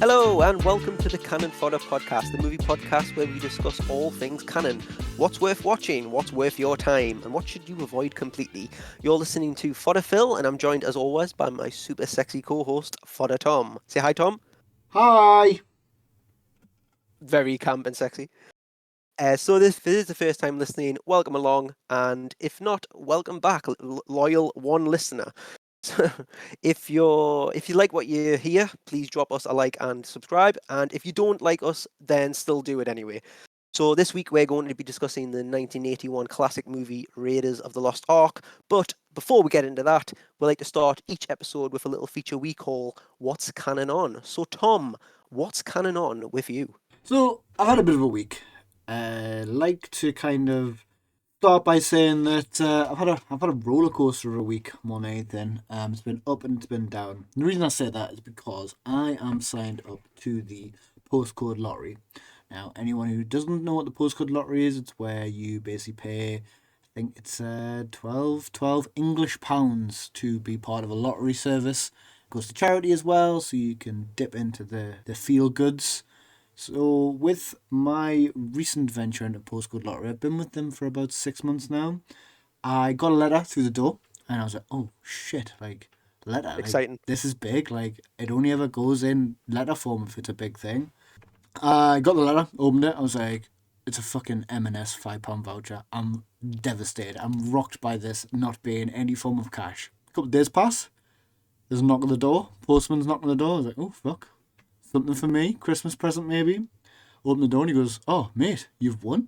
Hello and welcome to the Canon Fodder Podcast, the movie podcast where we discuss all things canon. What's worth watching, what's worth your time, and what should you avoid completely. You're listening to Fodder Phil, and I'm joined as always by my super sexy co-host, Fodder Tom. Say hi, Tom. Hi! Very camp and sexy. So this is the first time listening, welcome along, and if not, welcome back, loyal one listener. So if you like what you hear, please drop us a like and subscribe. And if you don't like us, then still do it anyway. So this week we're going to be discussing the 1981 classic movie Raiders of the Lost Ark. But before we get into that, we like to start each episode with a little feature we call What's Canon On? So Tom, what's Canon On with you? So, I've had a bit of a week. Like to kind of start by saying that I've had a roller coaster of a week more than anything. It's been up and it's been down. The reason I say that is because I am signed up to the postcode lottery. Now, anyone who doesn't know what the postcode lottery is, it's where you basically pay, I think it's 12 English pounds to be part of a lottery service. It goes to charity as well, so you can dip into the feel goods. So with my recent venture into postcode lottery, I've been with them for about 6 months now. I got a letter through the door, and I was like, "Oh shit! Like letter, Exciting. this is big. Like it only ever goes in letter form if it's a big thing." I got the letter, opened it. I was like, "It's a fucking M&S £5 voucher." I'm devastated. I'm rocked by this not being any form of cash. A couple of days pass. There's a knock on the door. Postman's knocking on the door. I was like, "Oh fuck." Something for me, Christmas present maybe. Open the door and he goes, "Oh, mate, you've won."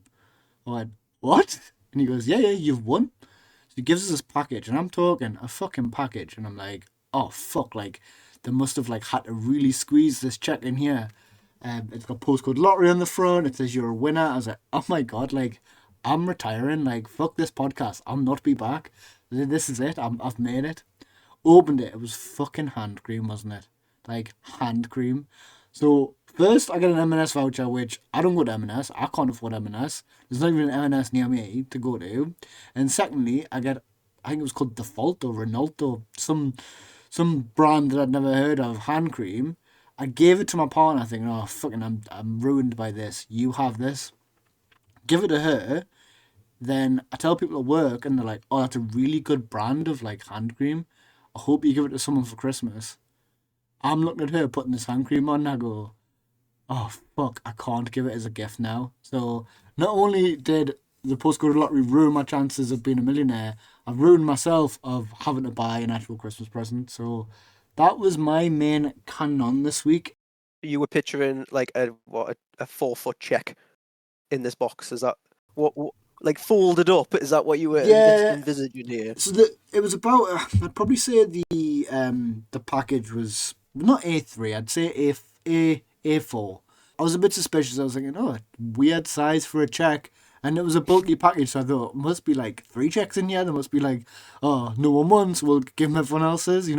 I went, "What?" And he goes, "Yeah, you've won." So he gives us this package, and I'm talking a fucking package, and I'm like, "Oh fuck!" Like they must have like had to really squeeze this check in here. It's got postcode lottery on the front. It says you're a winner. I was like, "Oh my god!" Like I'm retiring. Like fuck this podcast. I'm not be back. This is it. I've made it. Opened it. It was fucking hand cream, wasn't it? Like hand cream. So first, I get an M&S voucher, which I don't go to M&S. I can't afford M&S. There's not even an M&S near me to go to. And secondly, I think it was called Default or Renault or some brand that I'd never heard of, hand cream. I gave it to my partner, thinking, "Oh fucking, I'm ruined by this. You have this." Give it to her. Then I tell people at work, and they're like, "Oh, that's a really good brand of like hand cream. I hope you give it to someone for Christmas." I'm looking at her putting this hand cream on, and I go, "Oh fuck, I can't give it as a gift now." So not only did the postcode lottery ruin my chances of being a millionaire, I've ruined myself of having to buy an actual Christmas present. So that was my main Canon this week. You were picturing like a 4-foot check in this box. Is that what like folded up? Is that what you were Yeah, envisaging here? so it was about. I'd probably say the package was not A3. I'd say A4. I was a bit suspicious. I was thinking, "Oh, weird size for a check." And it was a bulky package, so I thought, must be like 3 checks in here. There must be like, "Oh, no one wants, we'll give them everyone else's."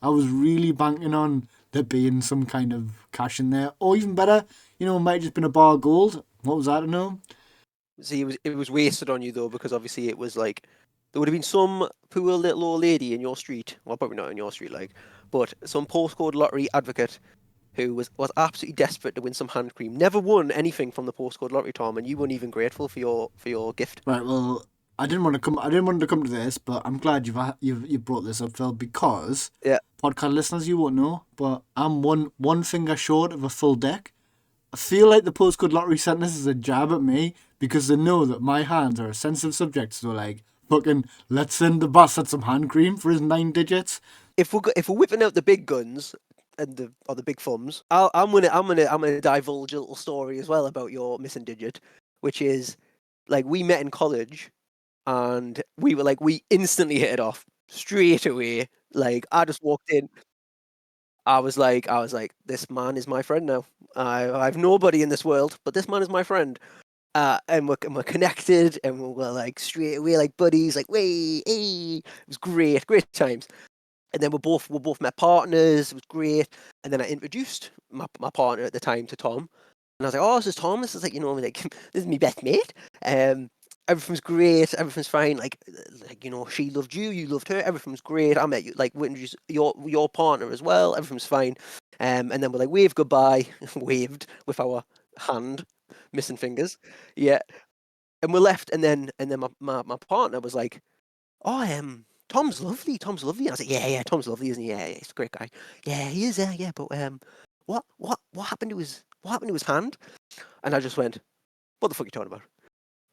I was really banking on there being some kind of cash in there. Or even better, it might have just been a bar of gold. What was I to know? See, it was wasted on you though, because obviously it was like there would have been some poor little old lady in your street. Well, probably not in your street, like, but some postcode lottery advocate who was absolutely desperate to win some hand cream. Never won anything from the postcode lottery, Tom, and you weren't even grateful for your gift. Right, well, I didn't want to come. I didn't want to come to this, but I'm glad you've brought this up, Phil, because Yeah. podcast listeners, you won't know, but I'm one finger short of a full deck. I feel like the postcode lottery sent this as a jab at me because they know that my hands are a sensitive subject. So like, fucking, let's send the bastard some hand cream for his 9 digits. If we're whipping out the big guns and the big thumbs, I'm gonna divulge a little story as well about your missing digit, which is like we met in college and we instantly hit it off straight away. Like I just walked in, I was like, this man is my friend now. I've nobody in this world, but this man is my friend. And we're connected, and we're like straight away like buddies, like way, hey. It was great times. And then we both met partners. It was great. And then I introduced my partner at the time to Tom, and I was like, "Oh, this is Tom. This is like like this is my best mate." everything's great, everything's fine. Like she loved you, you loved her, everything's great. I met you, like, we introduced your partner as well, everything's fine. And then we're like, wave goodbye, waved with our hand, missing fingers, yeah. And we're left, and then my partner was like, oh, Tom's lovely. Tom's lovely. And I was like, yeah, Tom's lovely, isn't he? Yeah, he's a great guy. Yeah, he is. Yeah. But what happened to his hand? And I just went, what the fuck are you talking about?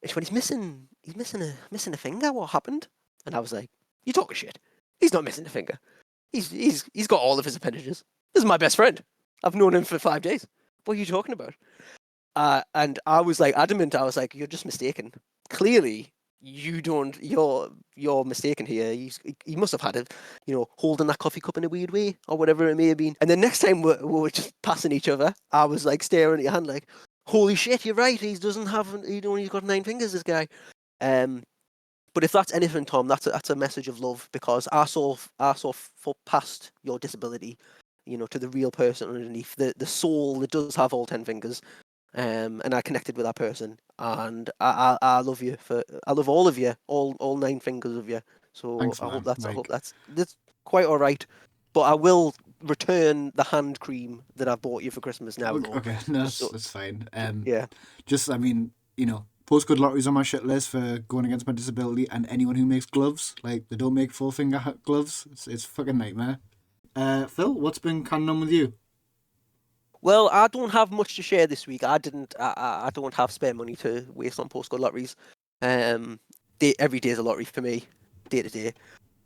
And she went, he's missing a finger. What happened? And I was like, you talking shit? He's not missing a finger. He's got all of his appendages. This is my best friend. I've known him for 5 days. What are you talking about? And I was like adamant. I was like, you're just mistaken. Clearly, you don't. You're mistaken here. He must have had it, holding that coffee cup in a weird way or whatever it may have been. And then next time we were just passing each other, I was like staring at your hand, like, holy shit, you're right. He's only got 9 fingers. This guy. But if that's anything, Tom, that's a message of love, because I saw past your disability, to the real person underneath, the soul that does have all 10 fingers. And I connected with that person, and I love you I love all of you, all 9 fingers of you. So Thanks, I hope man. I hope that's quite all right. But I will return the hand cream that I bought you for Christmas now, though. Okay, no, that's fine. Yeah. Just, I mean, postcode lotteries on my shit list for going against my disability, and anyone who makes gloves, like, they don't make 4-finger gloves. It's a fucking nightmare. Phil, what's been Canon on with you? Well, I don't have much to share this week. I don't have spare money to waste on postcode lotteries. Every day is a lottery for me, day to day.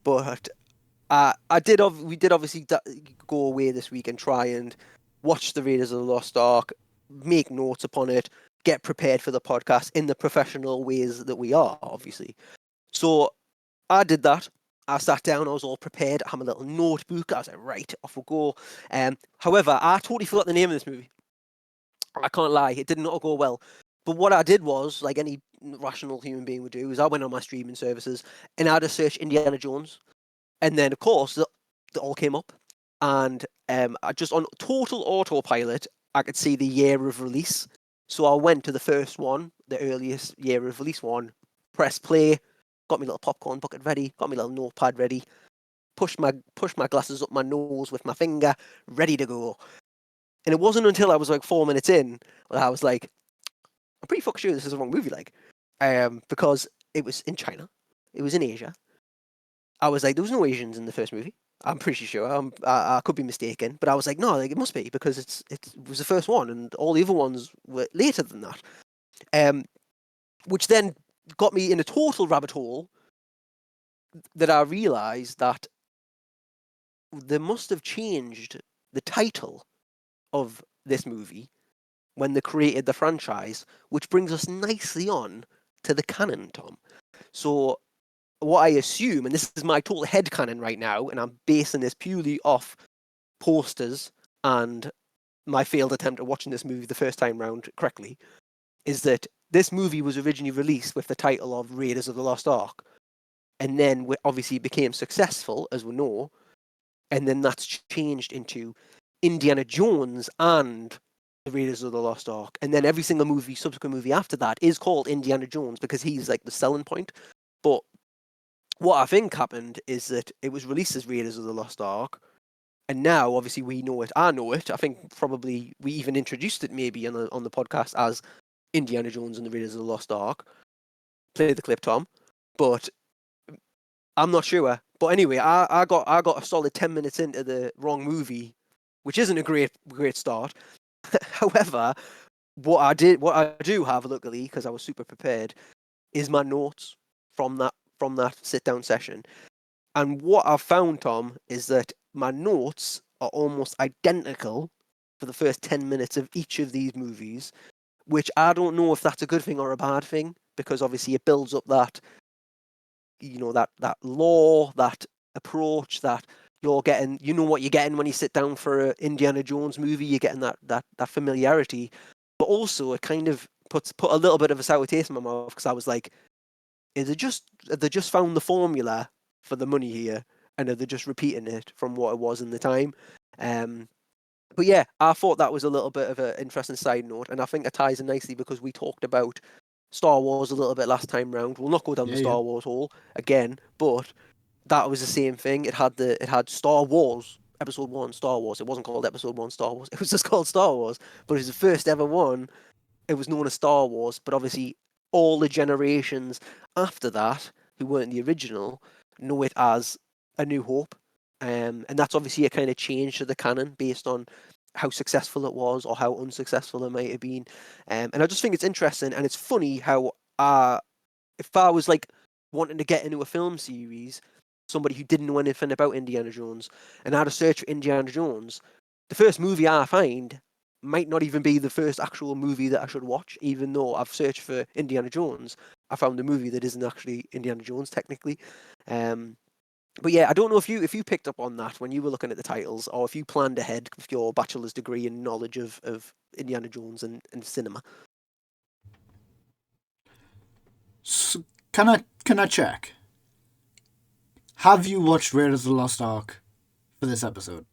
But we did obviously go away this week and try and watch the Raiders of the Lost Ark, make notes upon it, get prepared for the podcast in the professional ways that we are, obviously. So I did that. I sat down, I was all prepared. I had my little notebook. I was like, right, off we go. However, I totally forgot the name of this movie. I can't lie, it did not go well. But what I did was, like any rational human being would do, is I went on my streaming services and I just searched Indiana Jones. And then, of course, they all came up. And I just, on total autopilot, I could see the year of release. So I went to the first one, the earliest year of release one, press play, got my little popcorn bucket ready, got my little notepad ready, pushed my glasses up my nose with my finger, ready to go. And it wasn't until I was like 4 minutes in that I was like, I'm pretty fucking sure this is the wrong movie, like, because it was in China, it was in Asia. I was like, there was no Asians in the first movie. I'm pretty sure. I could be mistaken, but I was like, no, like, it must be, because it was the first one, and all the other ones were later than that. Which then got me in a total rabbit hole that I realised that they must have changed the title of this movie when they created the franchise, which brings us nicely on to the canon, Tom. So what I assume, and this is my total headcanon right now, and I'm basing this purely off posters and my failed attempt at watching this movie the first time round correctly, is that this movie was originally released with the title of Raiders of the Lost Ark, and then obviously it became successful, as we know, and then that's changed into Indiana Jones and the Raiders of the Lost Ark, and then every single subsequent movie after that is called Indiana Jones because he's like the selling point. But what I think happened is that it was released as Raiders of the Lost Ark, and now obviously we know it. I know it. I think probably we even introduced it maybe on the podcast as Indiana Jones and the Raiders of the Lost Ark. Play the clip, Tom. But I'm not sure. But anyway, I got a solid 10 minutes into the wrong movie, which isn't a great start. However, what I do have, luckily, because I was super prepared, is my notes from that sit down session. And what I've found, Tom, is that my notes are almost identical for the first 10 minutes of each of these movies, which I don't know if that's a good thing or a bad thing, because obviously it builds up that, that lore, that approach, that you're getting, what you're getting when you sit down for an Indiana Jones movie, you're getting that familiarity. But also it kind of put a little bit of a sour taste in my mouth, because I was like, have they just found the formula for the money here, and are they just repeating it from what it was in the time? But yeah, I thought that was a little bit of an interesting side note, and I think it ties in nicely because we talked about Star Wars a little bit last time round. We'll not go down the Yeah. Star Wars hole again, but that was the same thing. It had Star Wars Episode 1 Star Wars. It wasn't called Episode 1 Star Wars. It was just called Star Wars. But it was the first ever one. It was known as Star Wars. But obviously, all the generations after that who weren't the original know it as A New Hope. And that's obviously a kind of change to the canon based on how successful it was or how unsuccessful it might have been. And I just think it's interesting and it's funny how if I was like wanting to get into a film series, somebody who didn't know anything about Indiana Jones, and I had to search for Indiana Jones, the first movie I find might not even be the first actual movie that I should watch, even though I've searched for Indiana Jones. I found a movie that isn't actually Indiana Jones technically. But yeah, I don't know if you picked up on that when you were looking at the titles, or if you planned ahead with your bachelor's degree in knowledge of Indiana Jones and cinema. So, can I check? Have you watched Raiders of the Lost Ark for this episode?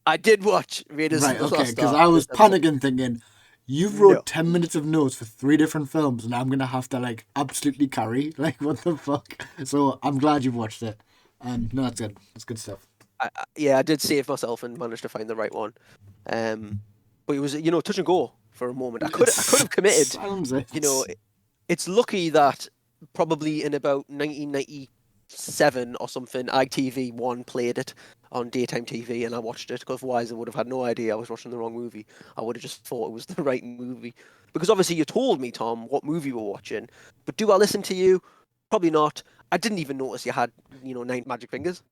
I did watch Raiders Right, of the okay, Lost because Ark I was this episode. panicking thinking, you've wrote No. 10 minutes of notes for 3 different films and I'm going to have to, like, absolutely carry. Like, what the fuck? So, I'm glad you've watched it. And no, that's good. That's good stuff. I did save myself and managed to find the right one. But it was, touch and go for a moment. I could have committed. Sounds it. It's lucky that probably in about 1997 or something, ITV1 played it on daytime TV and I watched it, because otherwise I would have had no idea I was watching the wrong movie. I would have just thought it was the right movie. Because obviously you told me, Tom, what movie we're watching, but do I listen to you? Probably not. I didn't even notice you had, 9 magic fingers.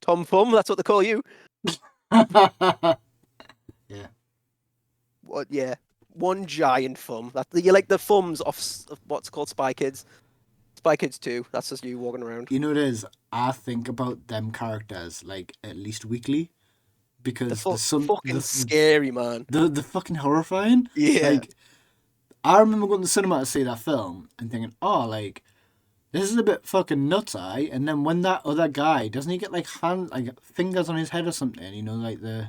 Tom Thumb, that's what they call you. Yeah. What? Yeah, one giant thumb. You're like the thumbs of what's called Spy Kids. Spy Kids 2. That's just you walking around. You know what it is? I think about them characters, like, at least weekly. Because They're fucking scary, man. The fucking horrifying. Yeah. Like, I remember going to the cinema to see that film and thinking, oh, like, this is a bit fucking nuts, and then when that other guy, doesn't he get like fingers on his head or something? Like the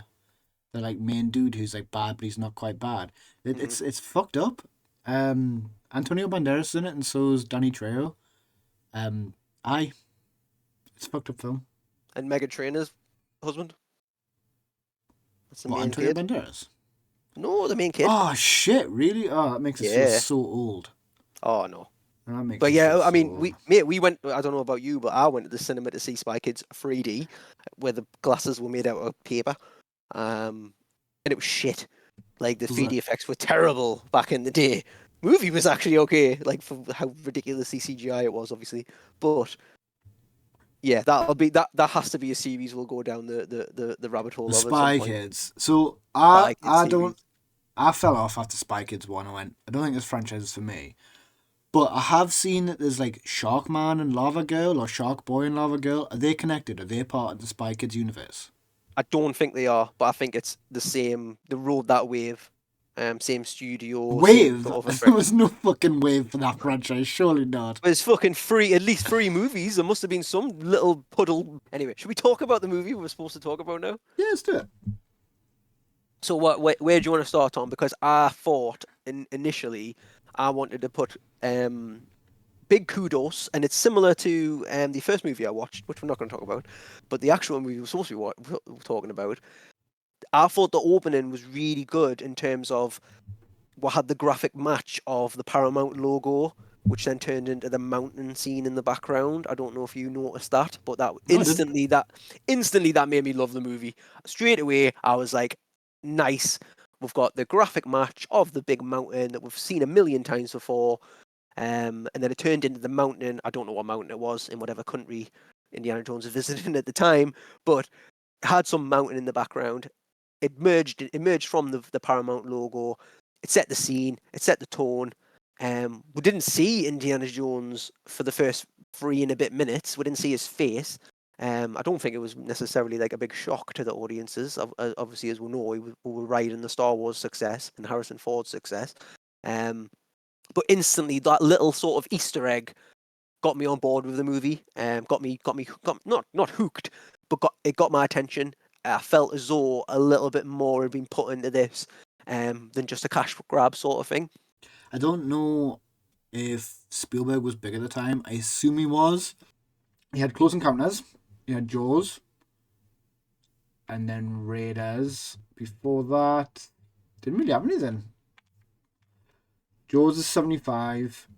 like main dude who's like bad, but he's not quite bad. It's fucked up. Antonio Banderas is in it, and so is Danny Trejo. It's a fucked up film. And Megan Trainor's husband. That's the main Antonio kid. Banderas? No, the main kid. Oh shit! Really? Oh, that makes us feel so old. Oh no. But yeah, I mean, we went. I don't know about you, but I went to the cinema to see Spy Kids 3D, where the glasses were made out of paper, and it was shit. Like the 3D effects were terrible back in the day. Movie was actually okay, like for how ridiculously CGI it was, obviously. But yeah, that has to be a series. We'll go down the rabbit hole. The of Spy at some point. Kids. So Spy Kids I series. don't. I fell off after Spy Kids 1. I don't think this franchise is for me. But I have seen that there's like Shark Man and Lava Girl, or Shark Boy and Lava Girl. Are they connected? Are they part of the Spy Kids universe? I don't think they are, but I think it's the same. They rode that wave, same studio. Wave? Same sort of There was no fucking wave for that franchise. Surely not. There's fucking at least 3 movies. There must have been some little puddle. Anyway, should we talk about the movie we're supposed to talk about now? Yeah, let's do it. So where do you want to start on? Because I thought initially I wanted to put big kudos, and it's similar to the first movie I watched, which we're not going to talk about, but the actual movie we're supposed to be talking about. I thought the opening was really good in terms of what had the graphic match of the Paramount logo, which then turned into the mountain scene in the background. I don't know if you noticed that, but that instantly that made me love the movie. Straight away, I was like, nice. We've got the graphic match of the big mountain that we've seen a million times before. And then it turned into the mountain. I don't know what mountain it was in whatever country Indiana Jones was visiting at the time, but it had some mountain in the background. It emerged from the Paramount logo. It set the scene. It set the tone. We didn't see Indiana Jones for the first 3 and a bit minutes. We didn't see his face. I don't think it was necessarily like a big shock to the audiences. Obviously, as we know, we were riding the Star Wars success and Harrison Ford's success. But instantly, that little sort of Easter egg got me on board with the movie. Got me not hooked, but it got my attention. I felt as though a little bit more had been put into this than just a cash grab sort of thing. I don't know if Spielberg was big at the time. I assume he was. He had Close Encounters, he had Jaws, and then Raiders. Before that, didn't really have anything. Jaws is 75,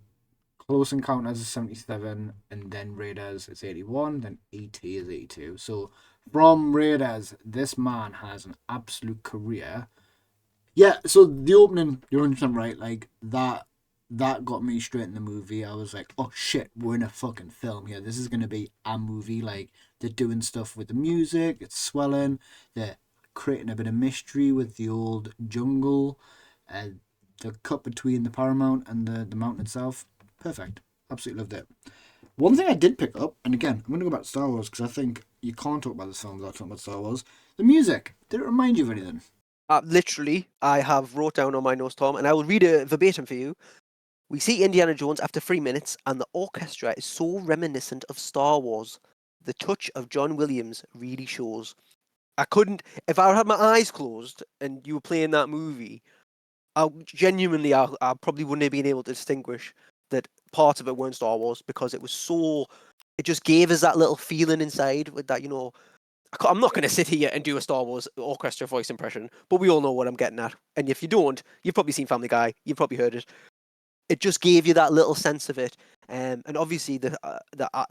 Close Encounters is 77, and then Raiders is 81, then E.T. is 82. So from Raiders, this man has an absolute career. Yeah, so the opening, you're 100% right, like that got me straight in the movie. I was like, oh shit, we're in a fucking film here. This is gonna be a movie. Like, they're doing stuff with the music, it's swelling, they're creating a bit of mystery with the old jungle, the cut between the Paramount and the mountain itself. Perfect. Absolutely loved it. One thing I did pick up, and again, I'm going to go back to Star Wars because I think you can't talk about this film without talking about Star Wars. The music. Did it remind you of anything? Literally, I have wrote down on my notes, Tom, and I will read it verbatim for you. We see Indiana Jones after 3 minutes, and the orchestra is so reminiscent of Star Wars. The touch of John Williams really shows. I couldn't, if I had my eyes closed and you were playing that movie, I probably wouldn't have been able to distinguish that parts of it weren't Star Wars because it was so, it just gave us that little feeling inside with that, I'm not going to sit here and do a Star Wars orchestra voice impression, but we all know what I'm getting at. And if you don't, you've probably seen Family Guy, you've probably heard it. It just gave you that little sense of it, and obviously the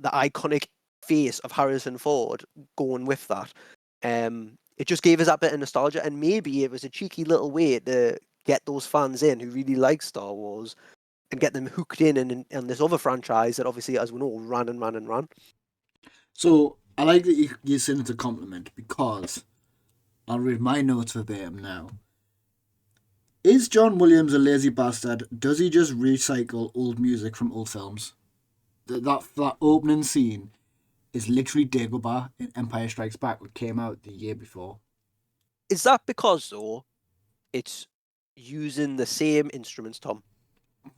iconic face of Harrison Ford going with that. It just gave us that bit of nostalgia, and maybe it was a cheeky little way to get those fans in who really like Star Wars and get them hooked in this other franchise that obviously, as we know, ran and ran and ran. So I like that you're saying it's a compliment because I'll read my notes verbatim now. Is John Williams a lazy bastard? Does he just recycle old music from old films? That opening scene is literally Dagobah in Empire Strikes Back, which came out the year before. Is that because, though, it's using the same instruments, Tom?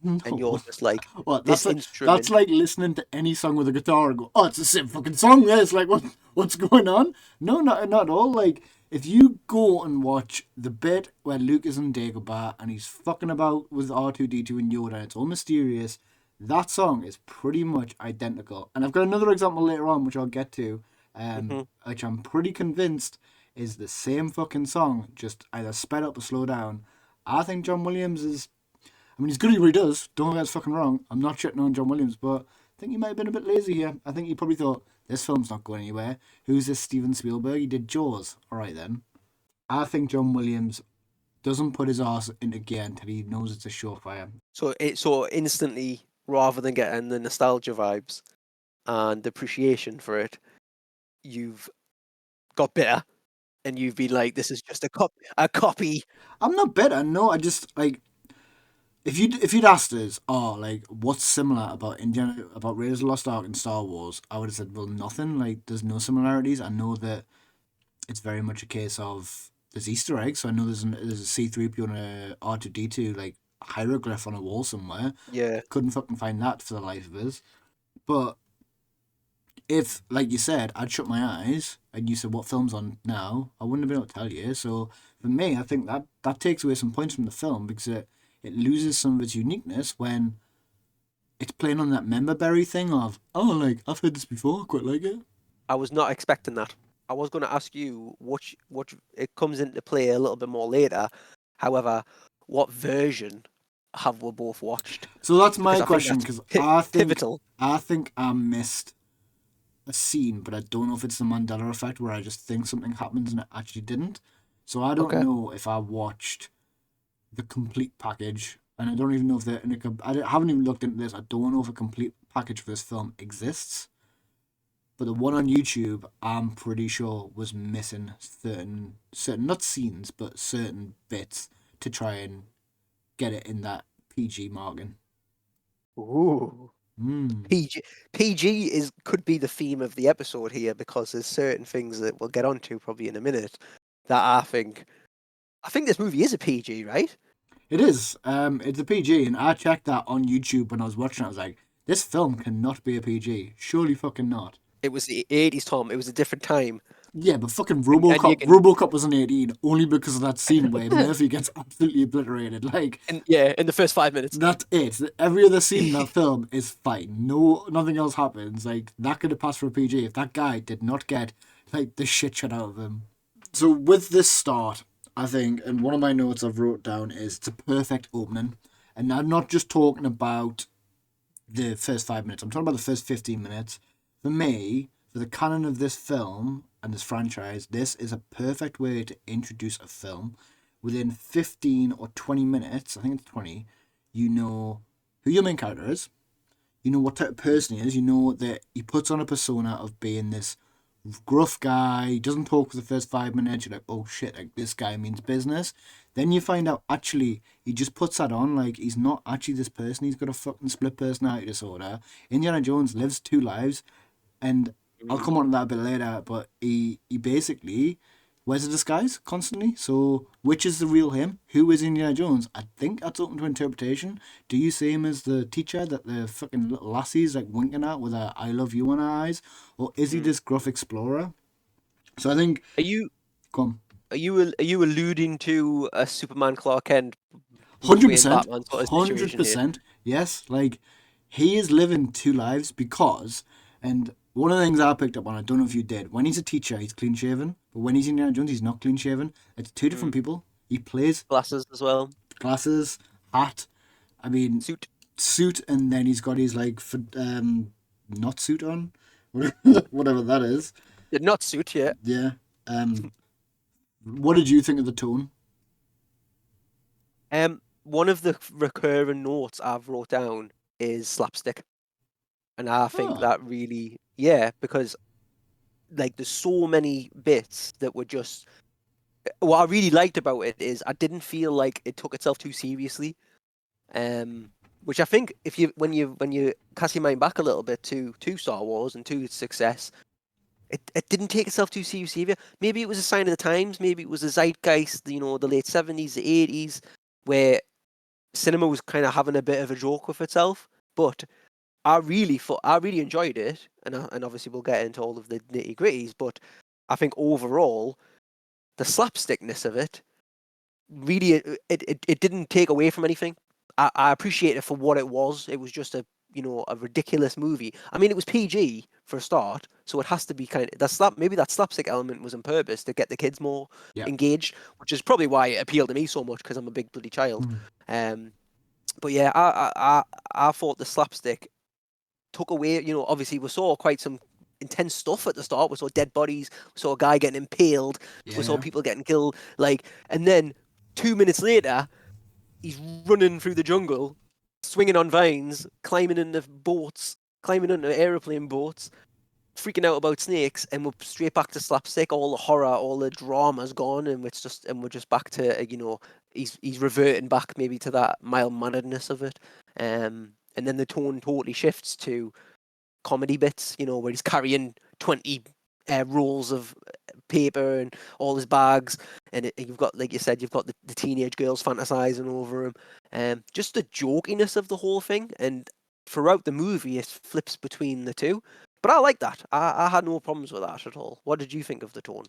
No. And you're just like, what? this instrument. That's like listening to any song with a guitar and go, oh, it's the same fucking song. Yeah, it's like, what's going on? No, not at all. Like, if you go and watch the bit where Luke is in Dagobah and he's fucking about with R2D2 and Yoda and it's all mysterious, that song is pretty much identical. And I've got another example later on, which I'll get to, which I'm pretty convinced is the same fucking song, just either sped up or slowed down. I think John Williams is... I mean, he's good at what he does. Don't get us fucking wrong. I'm not shitting on John Williams, but I think he might have been a bit lazy here. I think he probably thought, this film's not going anywhere. Who's this Steven Spielberg? He did Jaws. All right, then. I think John Williams doesn't put his arse into gear until he knows it's a surefire. So instantly, rather than getting the nostalgia vibes and appreciation for it, you've got bitter, and you've been like, "This is just a copy." I'm not bitter. No, I just like if you'd asked us, like what's similar about Raiders of the Lost Ark and Star Wars, I would have said, well, nothing. Like there's no similarities. I know that it's very much a case of there's Easter eggs. So I know there's a C-3PO and a R2D2 like hieroglyph on a wall somewhere. Yeah. Couldn't fucking find that for the life of us. But if, like you said, I'd shut my eyes and you said what film's on now, I wouldn't have been able to tell you. So for me, I think that takes away some points from the film because it loses some of its uniqueness when it's playing on that member berry thing of, like, I've heard this before, I quite like it. I was not expecting that. I was going to ask you what it comes into play a little bit more later. However, what version have we both watched? So that's my question because pivotal. I think I missed a scene, but I don't know if it's the Mandela effect where I just think something happens and it actually didn't. So I don't know if I watched the complete package, and I don't even know if I haven't even looked into this. I don't know if a complete package for this film exists. But the one on YouTube, I'm pretty sure was missing certain not scenes, but certain bits to try and get it in that PG margin. Ooh. PG could be the theme of the episode here because there's certain things that we'll get onto probably in a minute that I think this movie is a PG, right? It is. It's a PG, and I checked that on YouTube when I was watching it. I was like, this film cannot be a PG. Surely fucking not. It was the 80s, Tom. It was a different time. Yeah, but fucking and you RoboCop. can, RoboCop was an 18 only because of that scene where Murphy gets absolutely obliterated. Like, and yeah, in the first 5 minutes. that's it. Every other scene in that film is fine. No, nothing else happens. Like, that could have passed for a PG if that guy did not get like the shit shut out of him. So with this start, I think, and one of my notes I've wrote down is it's a perfect opening, and I'm not just talking about the first 5 minutes. I'm talking about the first 15 minutes. For me, for the canon of this film and this franchise, this is a perfect way to introduce a film. Within 15 or 20 minutes, I think it's 20, you know who your main character is, you know what type of person he is, you know that he puts on a persona of being this gruff guy. He doesn't talk for the first 5 minutes. You're like, oh shit, like this guy means business. Then you find out actually he just puts that on, like he's not actually this person. He's got a fucking split personality disorder. Indiana Jones lives two lives, and I'll come on to that a bit later. But he basically wears a disguise constantly. So which is the real him? Who is Indiana Jones? I think that's open to interpretation. Do you see him as the teacher that the fucking little lassie's like winking at with a "I love you" in her eyes, or is he this gruff explorer? So I think, Are you come are you alluding to a Superman Clark Kent, Bruce hundred Wayne percent, Batman sort of hundred situation here? percent, yes. Like he is living two lives because, and one of the things I picked up on, I don't know if you did. When he's a teacher, he's clean shaven, but when he's Indiana Jones, he's not clean shaven. It's two different people. He plays Glasses as well, glasses, hat. I mean, suit. suit, and then he's got his like not suit on, whatever that is. Did not suit yet. Yeah. What did you think of the tone? One of the recurring notes I've wrote down is slapstick, and I think Oh, that really, yeah, because like there's so many bits that were just. What I really liked about it is I didn't feel like it took itself too seriously. Which I think if you when you cast your mind back a little bit to Star Wars and to its success, it didn't take itself too seriously either. Maybe it was a sign of the times. Maybe it was a zeitgeist, the late 70s, the 80s, where cinema was kind of having a bit of a joke with itself. But I really enjoyed it, and obviously we'll get into all of the nitty gritties. But I think overall, the slapstickness of it really it didn't take away from anything. I appreciate it for what it was. It was just a ridiculous movie. I mean, it was PG for a start, so it has to be kind of maybe that slapstick element was on purpose to get the kids more yeah. engaged, which is probably why it appealed to me so much because I'm a big bloody child. Mm. But yeah, I thought the slapstick took away. Obviously we saw quite some intense stuff at the start. We saw dead bodies. We saw a guy getting impaled. We saw Yeah. people getting killed. And then 2 minutes later, he's running through the jungle, swinging on vines, climbing into boats, climbing into aeroplane boats, freaking out about snakes, and we're straight back to slapstick. All the horror, all the drama's gone, and we're just back to he's reverting back maybe to that mild manneredness of it. And then the tone totally shifts to comedy bits, where he's carrying 20 rolls of paper and all his bags, and you've got, like you said, you've got the teenage girls fantasizing over him. Just the jokiness of the whole thing, and throughout the movie, it flips between the two. But I like that. I had no problems with that at all. What did you think of the tone?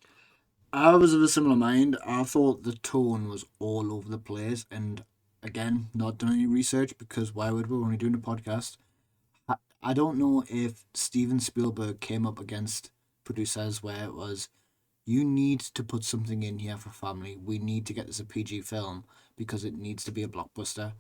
I was of a similar mind. I thought the tone was all over the place, and again, not done any research because why would we? We're only doing a podcast. I don't know if Steven Spielberg came up against producers where it was, you need to put something in here for family. We need to get this a PG film because it needs to be a blockbuster.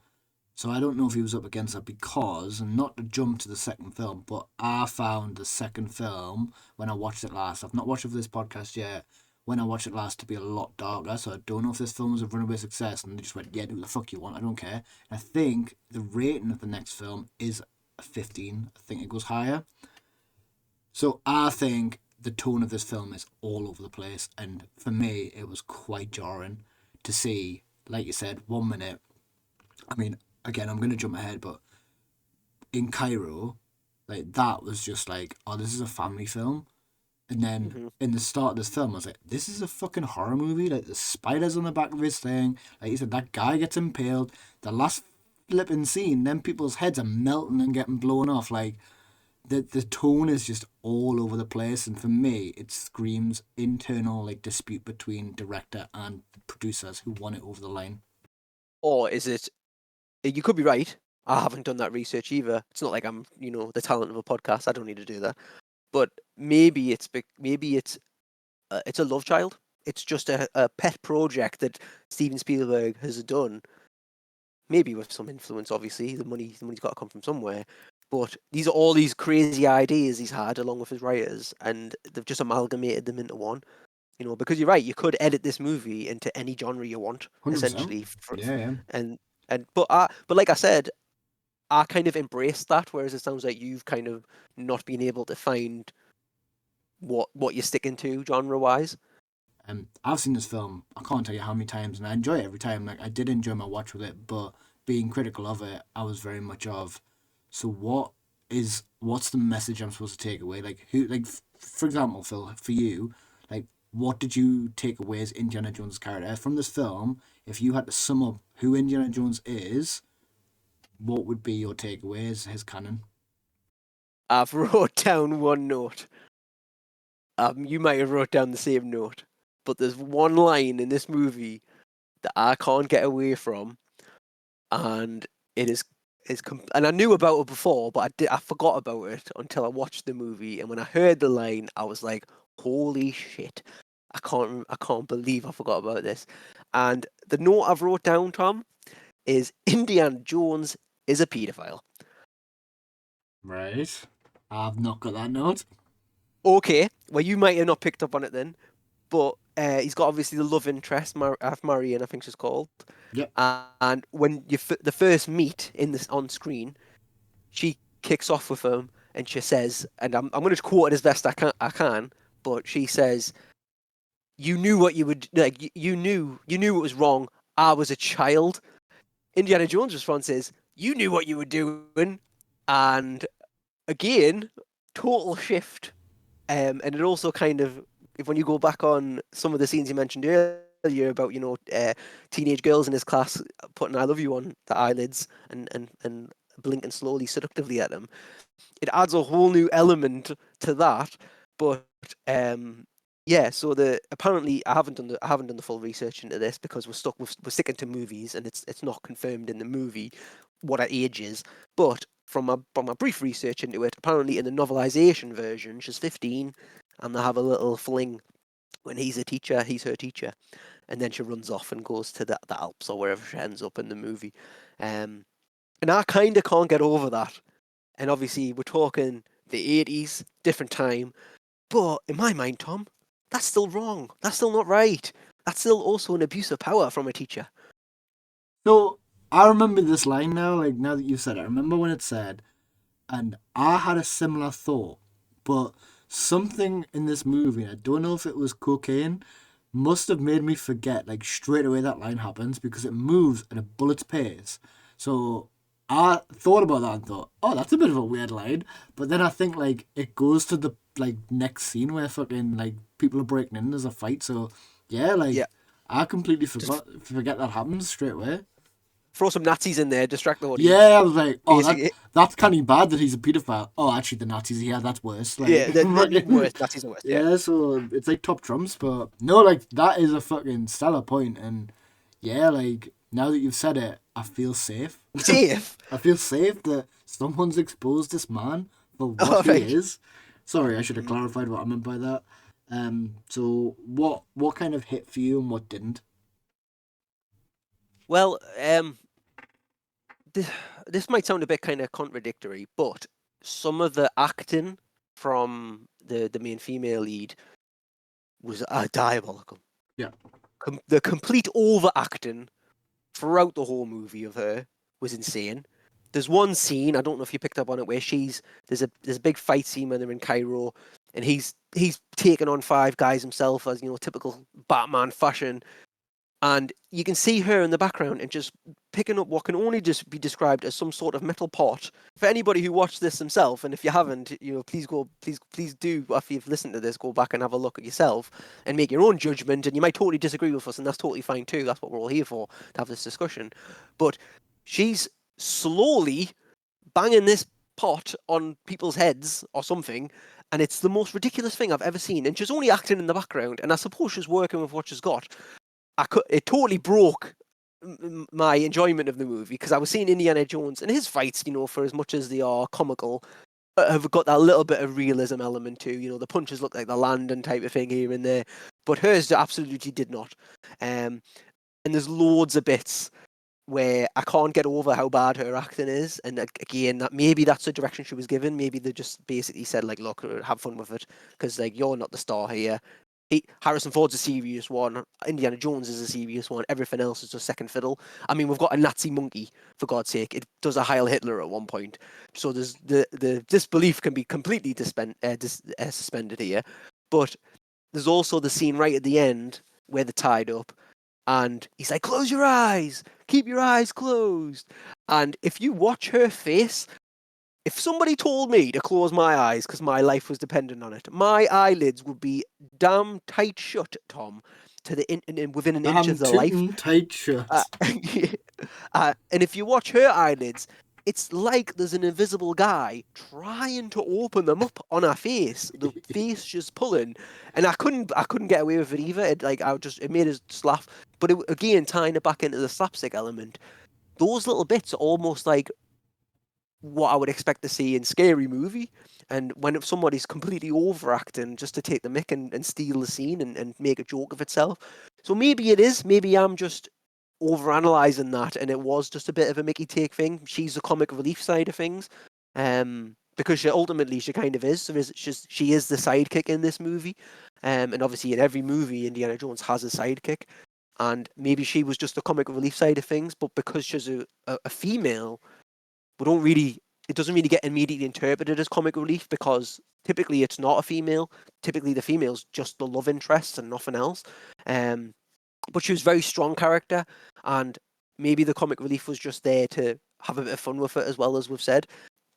So I don't know if he was up against that because, and not to jump to the second film, but I found the second film when I watched it last. I've not watched it for this podcast yet. When I watched it last, to be a lot darker. So I don't know if this film was a runaway success and they just went, yeah, do what the fuck you want. I don't care. I think the rating of the next film is a 15. I think it goes higher. So I think the tone of this film is all over the place, and for me, it was quite jarring to see. Like you said, 1 minute. I mean, again, I'm gonna jump ahead, but in Cairo, like that was just like, oh, this is a family film. And then in the start of this film, I was like, this is a fucking horror movie. Like the spiders on the back of his thing. Like you said, that guy gets impaled. The last flipping scene, then people's heads are melting and getting blown off. Like the tone is just all over the place, and for me, it screams internal like dispute between director and producers who want it over the line. Or is it? You could be right. I haven't done that research either. It's not like I'm, the talent of a podcast. I don't need to do that. But maybe it's a love child. It's just a pet project that Steven Spielberg has done. Maybe with some influence, obviously. The money's got to come from somewhere. But these are all these crazy ideas he's had along with his writers, and they've just amalgamated them into one. Because you're right, you could edit this movie into any genre you want, 100%. essentially. Yeah. But like I said, I kind of embraced that, whereas it sounds like you've kind of not been able to find what you're sticking to genre wise. I've seen this film, I can't tell you how many times, and I enjoy it every time. Like, I did enjoy my watch with it, but being critical of it, I was very much of, so what's the message I'm supposed to take away? Like, for example, Phil, for you, like, what did you take away as Indiana Jones' character from this film? If you had to sum up who Indiana Jones is, what would be your takeaway as his canon? I've wrote down one note. You might have wrote down the same note, but there's one line in this movie that I can't get away from, and it is and I knew about it before, but I forgot about it until I watched the movie, and when I heard the line, I was like, "Holy shit! I can't believe I forgot about this." And the note I've wrote down, Tom, is Indiana Jones is a paedophile. Right. I've not got that note. Okay, well, you might have not picked up on it then, but he's got obviously the love interest, Marion, I think she's called. Yep. And when the first meet on screen, she kicks off with him and she says, and I'm going to quote it as best I can, but she says, "You knew what you would like. You knew it was wrong. I was a child." Indiana Jones' response is, "You knew what you were doing," and again, total shift. And it also kind of, if when you go back on some of the scenes you mentioned earlier about teenage girls in his class putting "I love you" on the eyelids and blinking slowly seductively at them, it adds a whole new element to that. But yeah, so apparently I haven't done the full research into this because we're sticking to movies and it's not confirmed in the movie what her age is. But from my brief research into it, apparently in the novelization version she's 15, and they have a little fling when he's her teacher, and then she runs off and goes to the Alps or wherever she ends up in the movie. And I kind of can't get over that. And obviously we're talking the 80s, different time. But in my mind, Tom, that's still wrong. That's still not right. That's still also an abuse of power from a teacher. So I remember this line now, like now that you said it. I remember when it said, and I had a similar thought, but something in this movie, I don't know if it was cocaine, must have made me forget like straight away that line happens because it moves at a bullet's pace. So I thought about that and thought, oh, that's a bit of a weird line. But then I think like it goes to the like next scene where fucking like people are breaking in, there's a fight. So yeah, like Yeah. I completely forget that happens straight away. Throw some Nazis in there, distract the audience. Yeah, I was like, oh, Basically, that's kind of bad that he's a paedophile. Oh, actually, the Nazis, yeah, that's worse. Like, yeah, the worst. Nazis are worst. Yeah. yeah, so it's like top trumps, but no, like that is a fucking stellar point, and yeah, like now that you've said it, I feel safe. Safe. I feel safe that someone's exposed this man for what All right. he is. Sorry, I should have clarified what I meant by that. So what kind of hit for you and what didn't? Well, this might sound a bit kind of contradictory, but some of the acting from the main female lead was diabolical. Yeah. The complete overacting throughout the whole movie of her was insane. There's one scene, I don't know if you picked up on it, where there's a big fight scene when they're in Cairo, and he's taken on 5 guys himself as typical Batman fashion, and you can see her in the background and just picking up what can only just be described as some sort of metal pot. For anybody who watched this themselves, and if you haven't, please do, if you've listened to this, go back and have a look at yourself and make your own judgment. And you might totally disagree with us, and that's totally fine too. That's what we're all here for, to have this discussion. But she's slowly banging this pot on people's heads or something, and it's the most ridiculous thing I've ever seen. And she's only acting in the background, and I suppose she's working with what she's got. It totally broke my enjoyment of the movie because I was seeing Indiana Jones and his fights, for as much as they are comical, have got that little bit of realism element too. The punches look like the land and type of thing here and there, but hers absolutely did not. And there's loads of bits where I can't get over how bad her acting is, and again, maybe that's the direction she was given. Maybe they just basically said like, "Look, have fun with it," because like you're not the star here. Harrison Ford's a serious one. Indiana Jones is a serious one. Everything else is just second fiddle. I mean, we've got a Nazi monkey, for God's sake. It does a Heil Hitler at one point. So there's the disbelief can be completely suspended here. But there's also the scene right at the end where they're tied up. And he's like, close your eyes. Keep your eyes closed. And if you watch her face, if somebody told me to close my eyes because my life was dependent on it, my eyelids would be damn tight shut, Tom, to the within an inch of the life. Tight shut. And if you watch her eyelids, it's like there's an invisible guy trying to open them up on her face. The face just pulling, and I couldn't get away with it either. It made us laugh. But again, tying it back into the slapstick element, those little bits are almost like what I would expect to see in Scary Movie. And when somebody's completely overacting just to take the mick and steal the scene and make a joke of itself. So maybe it is. Maybe I'm just overanalyzing that, and it was just a bit of a Mickey take thing. She's the comic relief side of things, because she kind of is. So she is the sidekick in this movie, and obviously in every movie, Indiana Jones has a sidekick, and maybe she was just the comic relief side of things. But because she's a female, it doesn't really get immediately interpreted as comic relief because typically it's not a female. Typically the female's just the love interest and nothing else. But she was a very strong character, and maybe the comic relief was just there to have a bit of fun with it as well, as we've said.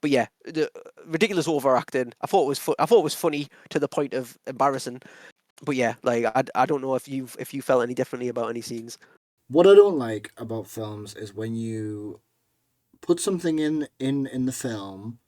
But yeah, the ridiculous overacting. I thought it was funny to the point of embarrassing. But yeah, like I don't know if you felt any differently about any scenes. What I don't like about films is when you put something in the film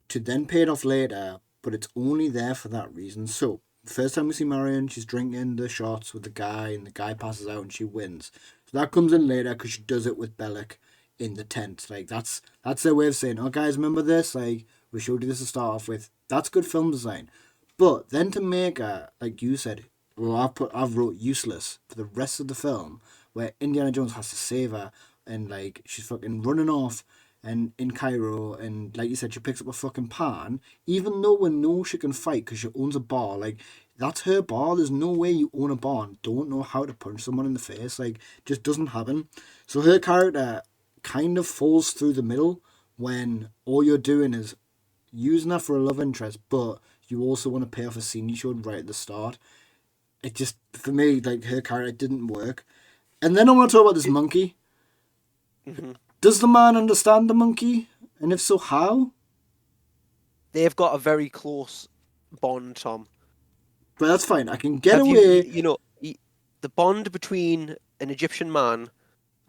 to then pay it off later, but it's only there for that reason. So first time we see Marion, she's drinking the shots with the guy, and the guy passes out and she wins. So that comes in later because she does it with Bellic in the tent. Like that's their way of saying, "Oh guys, remember this? Like we showed you this to start off with." That's good film design. But then to make her, like you said, well, I've wrote useless for the rest of the film, where Indiana Jones has to save her, and like she's fucking running off and in Cairo, and like you said, she picks up a fucking pan, even though we know she can fight because she owns a bar. Like that's her bar. There's no way you own a bar and don't know how to punch someone in the face. Like just doesn't happen. So her character kind of falls through the middle when all you're doing is using her for a love interest, but you also want to pay off a scene you showed right at the start. It just, for me, like her character didn't work. And then I want to talk about this monkey. Mm-hmm. Does the man understand the monkey? And if so, how? They've got a very close bond, Tom. But that's fine. I can get away. The bond between an Egyptian man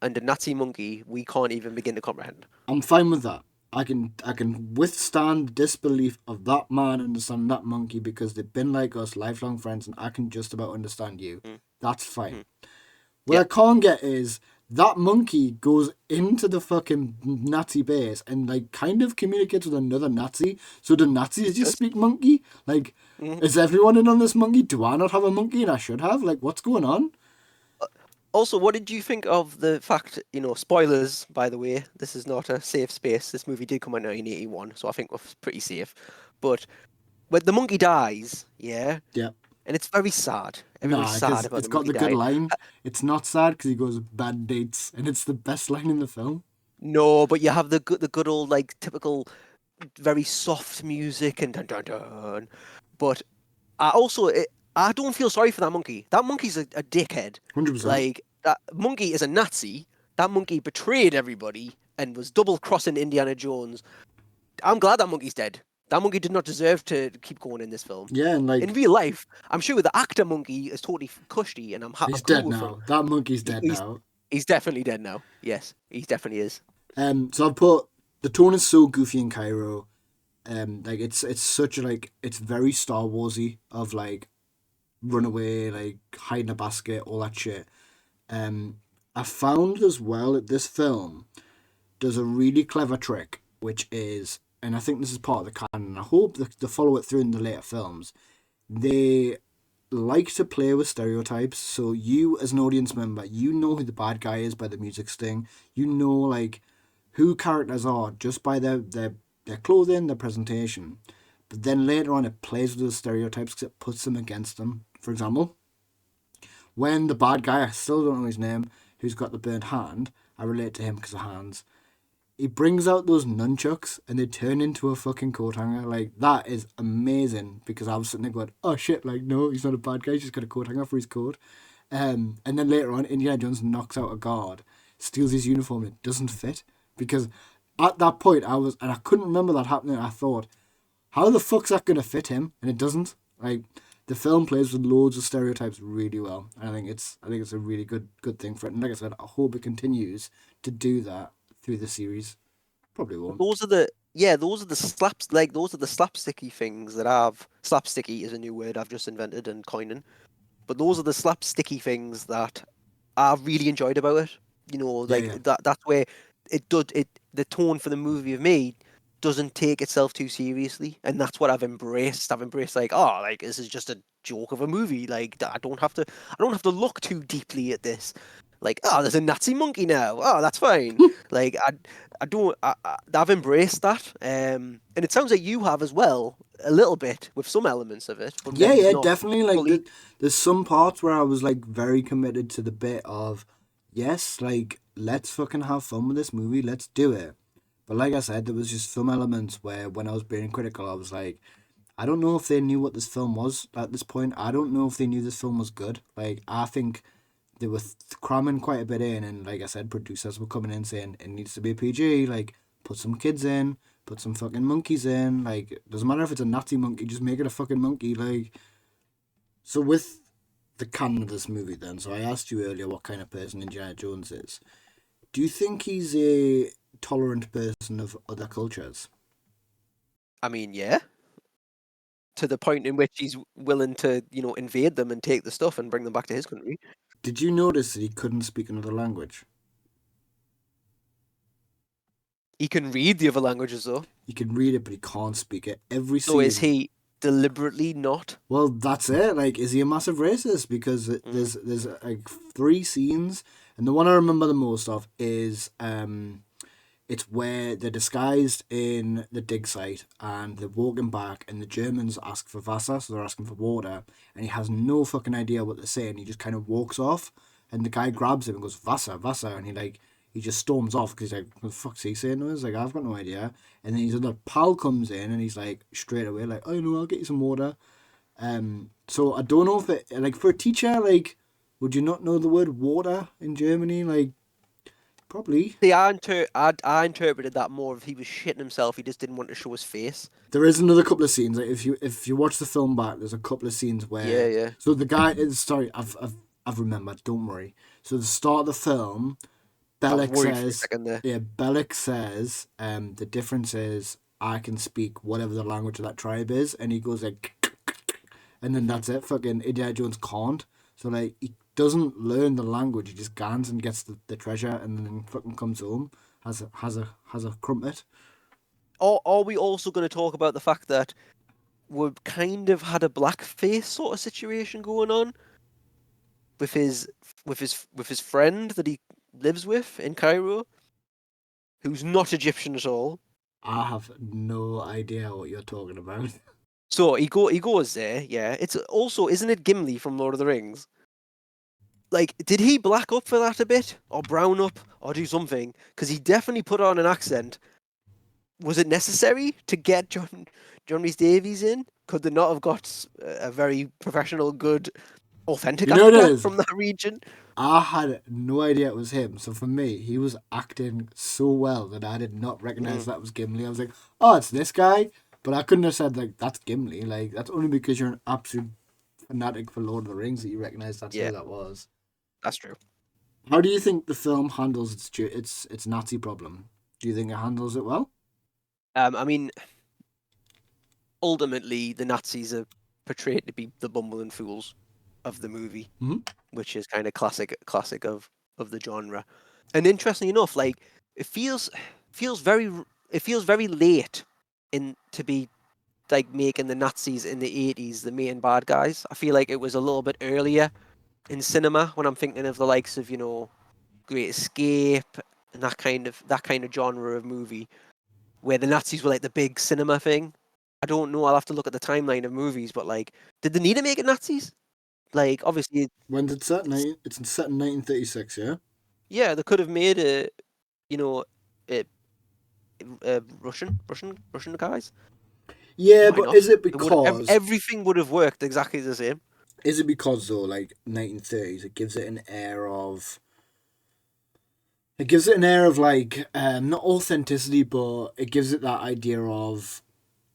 and a Nazi monkey, we can't even begin to comprehend. I'm fine with that. I can withstand the disbelief of that man understanding that monkey because they've been like us, lifelong friends, and I can just about understand you. That's fine. What I can't get is that monkey goes into the fucking Nazi base and like kind of communicates with another Nazi. So the Nazis just speak monkey? Like, is everyone in on this monkey? Do I not have a monkey and I should have? Like, what's going on? Also, what did you think of the fact, spoilers, by the way, this is not a safe space. This movie did come out in 1981, so I think we're pretty safe. But when the monkey dies, yeah? Yeah. And it's very sad. Everyone's sad about it's the got monkey the dying. good line. It's not sad because he goes bad dates, and it's the best line in the film. No, but you have the good old, like, typical, very soft music and dun dun dun. But I don't feel sorry for that monkey. That monkey's a dickhead. 100%. Like, that monkey is a Nazi. That monkey betrayed everybody and was double-crossing Indiana Jones. I'm glad that monkey's dead. That monkey did not deserve to keep going in this film. Yeah, and like... In real life, I'm sure the actor monkey is totally cushy, and I'm happy. He's dead now. That monkey's dead now. He's definitely dead now. Yes, he definitely is. So I've put... The tone is so goofy in Cairo. Like it's such a like it's very Star Warsy of like run away, like hide in a basket, all that shit. I found as well that this film does a really clever trick, which is, and I think this is part of the canon. I hope they follow it through in the later films. They like to play with stereotypes, so you as an audience member, you know who the bad guy is by the music sting. You know like who characters are just by their clothing, their presentation. But then later on, it plays with those stereotypes because it puts them against them. For example, when the bad guy, I still don't know his name, who's got the burnt hand, I relate to him because of hands. He brings out those nunchucks and they turn into a fucking coat hanger. Like, that is amazing because I was sitting there going, oh shit, like, no, he's not a bad guy, he's just got a coat hanger for his coat. And then later on, Indiana Jones knocks out a guard, steals his uniform, and it doesn't fit. Because at that point, and I couldn't remember that happening, I thought, how the fuck's that going to fit him? And it doesn't. Like, the film plays with loads of stereotypes really well. And I think it's a really good thing for it. And like I said, I hope it continues to do that through the series. Probably won't. Those are the slapsticky things that slapsticky is a new word I've just invented and coining. But those are the slapsticky things that I've really enjoyed about it. That's where the tone for the movie of me doesn't take itself too seriously, and that's what I've embraced. I've embraced like, oh, like this is just a joke of a movie. Like I don't have to look too deeply at this. Like, oh, there's a Nazi monkey now. Oh, that's fine. Like I've embraced that. And it sounds like you have as well, a little bit with some elements of it. But Yeah, definitely. Like, there's some parts where I was like very committed to the bit of, yes, like let's fucking have fun with this movie. Let's do it. But like I said, there was just some elements where when I was being critical, I was like, I don't know if they knew what this film was at this point. I don't know if they knew this film was good. Like, I think they were cramming quite a bit in, and like I said, producers were coming in saying it needs to be PG. Like, put some kids in, put some fucking monkeys in. Like, doesn't matter if it's a Nazi monkey, just make it a fucking monkey. Like, so with the canon of this movie, then. So I asked you earlier what kind of person Indiana Jones is. Do you think he's a tolerant person of other cultures? I mean, yeah, to the point in which he's willing to, invade them and take the stuff and bring them back to his country. Did you notice that he couldn't speak another language? He can read the other languages, though. He can read it, but he can't speak it. Every So scene. is he deliberately not? Well, that's it. Like, is he a massive racist? Because there's like 3 scenes, and the one I remember the most of is it's where they're disguised in the dig site and they're walking back, and the Germans ask for Wasser, so they're asking for water, and he has no fucking idea what they're saying. He just kind of walks off, and the guy grabs him and goes Wasser, Wasser, and he just storms off because he's like, what the fuck's he saying to us? Like, I've got no idea. And then his other pal comes in and he's like, straight away, like, oh, no, I'll get you some water. So I don't know if it, like, for a teacher, like, would you not know the word water in Germany? Like, probably. See, I interpreted that more if he was shitting himself. He just didn't want to show his face. There is another couple of scenes. Like, if you watch the film back, there's a couple of scenes where. Yeah. So the guy is sorry. I've remembered. Don't worry. So the start of the film, Bellick says, Bellick says, the difference is I can speak whatever the language of that tribe is, and he goes like, and then that's it. Fucking Indiana Jones can't. So like he doesn't learn the language. He just gans and gets the treasure, and then fucking comes home, has a crumpet. Are we also going to talk about the fact that we've kind of had a blackface sort of situation going on with his friend that he lives with in Cairo, who's not Egyptian at all? I have no idea what you're talking about. So he goes there, yeah. It's also, isn't it Gimli from Lord of the Rings? Like, did he black up for that a bit, or brown up, or do something? Because he definitely put on an accent. Was it necessary to get John Rhys Davies in? Could they not have got a very professional, good, authentic actor from that region? I had no idea it was him. So for me, he was acting so well that I did not recognize that was Gimli. I was like, oh, it's this guy. But I couldn't have said, like, that's Gimli. Like, that's only because you're an absolute fanatic for Lord of the Rings that you recognize that's who that was. That's true. How do you think the film handles its Nazi problem? Do you think it handles it well? I mean, ultimately the Nazis are portrayed to be the bumbling fools of the movie, which is kind of classic of the genre. And interestingly enough, like it feels very late in to be like making the Nazis in the 80s the main bad guys. I feel like it was a little bit earlier in cinema when I'm thinking of the likes of Great Escape and that kind of genre of movie where the Nazis were like the big cinema thing. I don't know. I'll have to look at the timeline of movies, but like, did they need to make it Nazis? Like, obviously, When did it set? It's set in 1936, yeah? yeah, they could have made you know, a, Russian guys. Yeah, Why but not? is it It would because everything would have worked exactly the same. though, like 1930s, it gives it an air of like not authenticity, but it gives it that idea of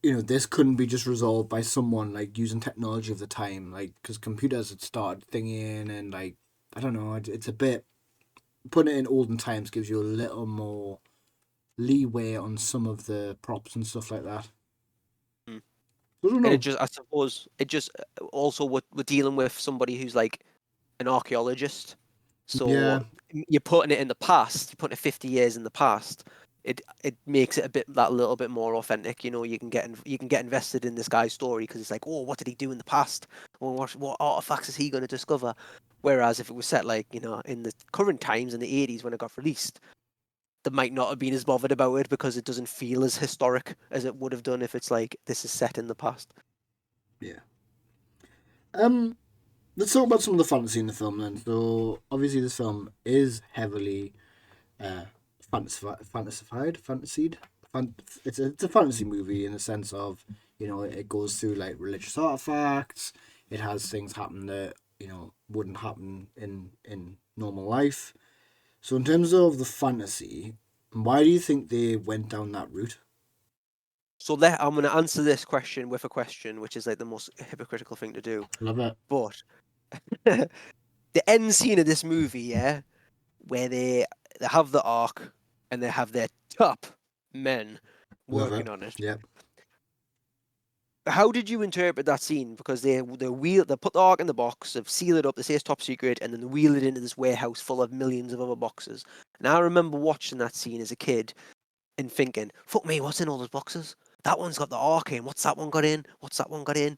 this couldn't be just resolved by someone like using technology of the time, like because computers had started thinking and like I don't know, it's a bit putting it in olden times gives you a little more leeway on some of the props and stuff like that. Hmm. I don't And know. I suppose, it just also we're dealing with somebody who's like an archaeologist. So Yeah, you're putting it in the past. You're putting it 50 years in the past. It makes it that little bit more authentic. You can get invested in this guy's story because it's like, oh, what did he do in the past? Well, what artifacts is he going to discover? Whereas if it was set like in the current times in the 80s when it got released, they might not have been as bothered about it because it doesn't feel as historic as it would have done if it's like this is set in the past. yeah. Um, let's talk about some of the fantasy in the film then. So obviously, this film is heavily uh, fantasied. It's a fantasy movie in the sense of it goes through like religious artifacts. It has things happen that wouldn't happen in normal life. So in terms of the fantasy, why do you think they went down that route? So I'm going to answer this question with a question, which is like the most hypocritical thing to do. Love it. But the end scene of this movie, yeah, where they have the ark and they have their top men Love working it. on it. Yep. How did you interpret that scene? Because they put the ark in the box, they've sealed it up, they say it's top secret, and then they wheel it into this warehouse full of millions of other boxes. And I remember watching that scene as a kid and thinking, "Fuck me, what's in all those boxes? That one's got the ark in. What's that one got in? What's that one got in?"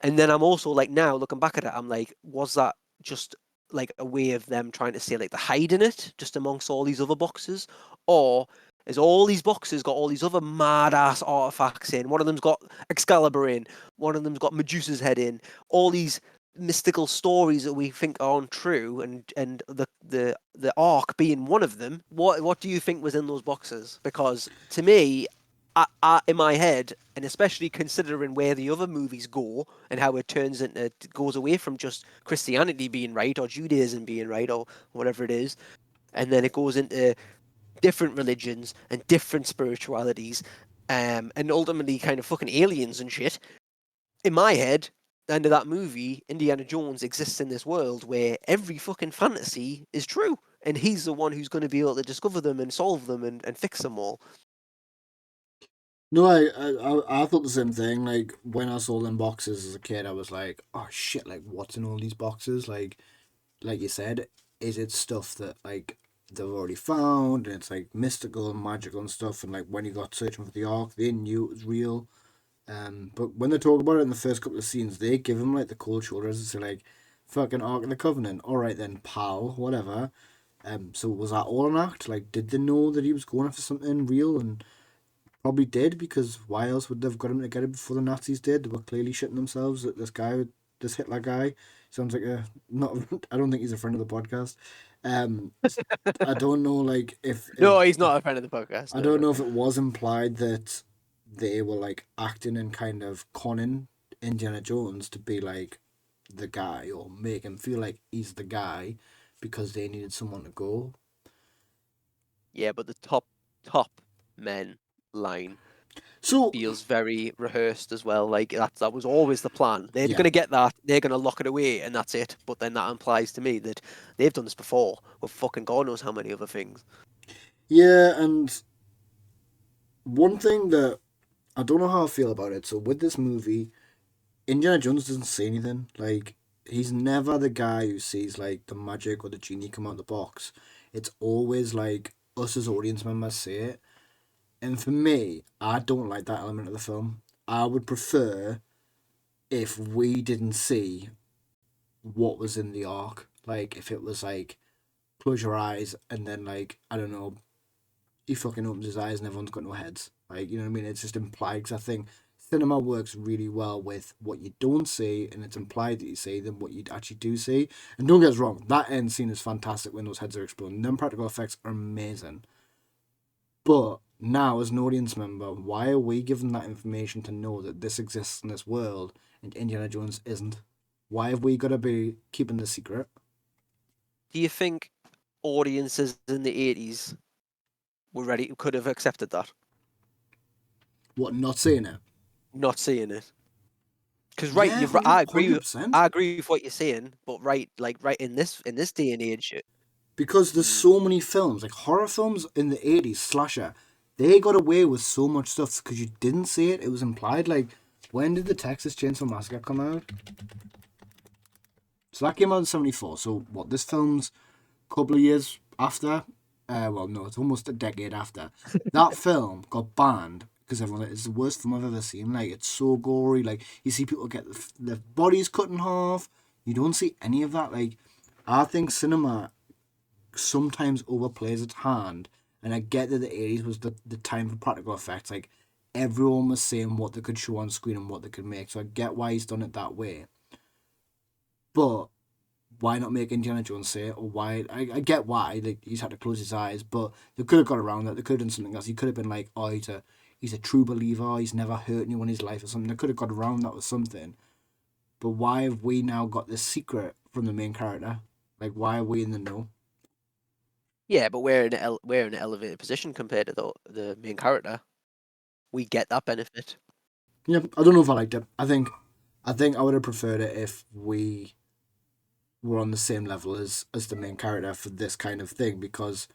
And then I'm also like, now looking back at it, I'm like, was that just like a way of them trying to say like the hiding it just amongst all these other boxes, or is all these boxes got all these other mad ass artifacts in? One of them's got Excalibur in, one of them's got Medusa's head in, all these mystical stories that we think are untrue, and the ark being one of them. What do you think was in those boxes? Because to me, in my head, and especially considering where the other movies go and how it goes away from just Christianity being right or Judaism being right or whatever it is, and then it goes into different religions and different spiritualities, and ultimately kind of fucking aliens and shit. In my head, the end of that movie, Indiana Jones exists in this world where every fucking fantasy is true, and he's the one who's going to be able to discover them and solve them and fix them all. No, I thought the same thing. Like when I saw them boxes as a kid, I was like, "Oh shit! Like what's in all these boxes?" Like you said, is it stuff that like they've already found and it's like mystical and magical and stuff? And like when you got searching for the ark, they knew it was real. But when they talk about it in the first couple of scenes, they give him like the cold shoulders and say like, "Fucking Ark of the Covenant. All right then, pal. Whatever." So was that all an act? Like, did they know that he was going after something real? And probably did, because why else would they have got him together before the Nazis did? They were clearly shitting themselves that this Hitler guy, sounds like a not. I don't think he's a friend of the podcast. Um, I don't know, like if No, he's not a friend of the podcast. I No, don't no. know if it was implied that they were like acting and kind of conning Indiana Jones to be like the guy or make him feel like he's the guy because they needed someone to go. Yeah, but the top men line So feels very rehearsed as well. Like that was always the plan. They're yeah, gonna get that. They're gonna lock it away, and that's it. But then that implies to me that they've done this before with fucking God knows how many other things. yeah, and one thing that I don't know how I feel about it. So with this movie, Indiana Jones doesn't say anything. Like, he's never the guy who sees like the magic or the genie come out of the box. It's always like us as audience members say it. And for me, I don't like that element of the film. I would prefer if we didn't see what was in the ark. Like, if it was like, close your eyes and then, like, I don't know, he fucking opens his eyes and everyone's got no heads. Like, you know what I mean? It's just implied because I think cinema works really well with what you don't see and it's implied that you see than what you actually do see. And don't get us wrong, that end scene is fantastic when those heads are exploding. Them practical effects are amazing. But now, as an audience member, why are we given that information to know that this exists in this world and Indiana Jones isn't? Why have we got to be keeping the secret? Do you think audiences in the 80s could have accepted that? What, not seeing it? Not seeing it. Because Yeah, I agree. 100%. I agree with what you're saying, but right in this day and age, Because there's so many films, like horror films in the 80s, slasher, they got away with so much stuff because you didn't see it. It was implied. Like, when did the Texas Chainsaw Massacre come out? So that came out in 74. So, what, this film's a couple of years after? Well, no, it's almost a decade after. That film got banned because everyone, like, it's the worst film I've ever seen. Like, it's so gory. Like, you see people get their bodies cut in half. You don't see any of that. Like, I think cinema sometimes overplays its hand, and I get that the 80s was the time for practical effects. Like, everyone was saying what they could show on screen and what they could make, so I get why he's done it that way. But why not make Indiana Jones say it? Or why? I get why, like, he's had to close his eyes, but they could have got around that. They could have done something else. He could have been like, oh, he's a true believer, he's never hurt anyone in his life or something. They could have got around that with something. But why have we now got this secret from the main character? Like, why are we in the know? yeah, but we're in an elevated position compared to the main character. We get that benefit. Yeah, I don't know if I liked it. I think I would have preferred it if we were on the same level as the main character for this kind of thing, because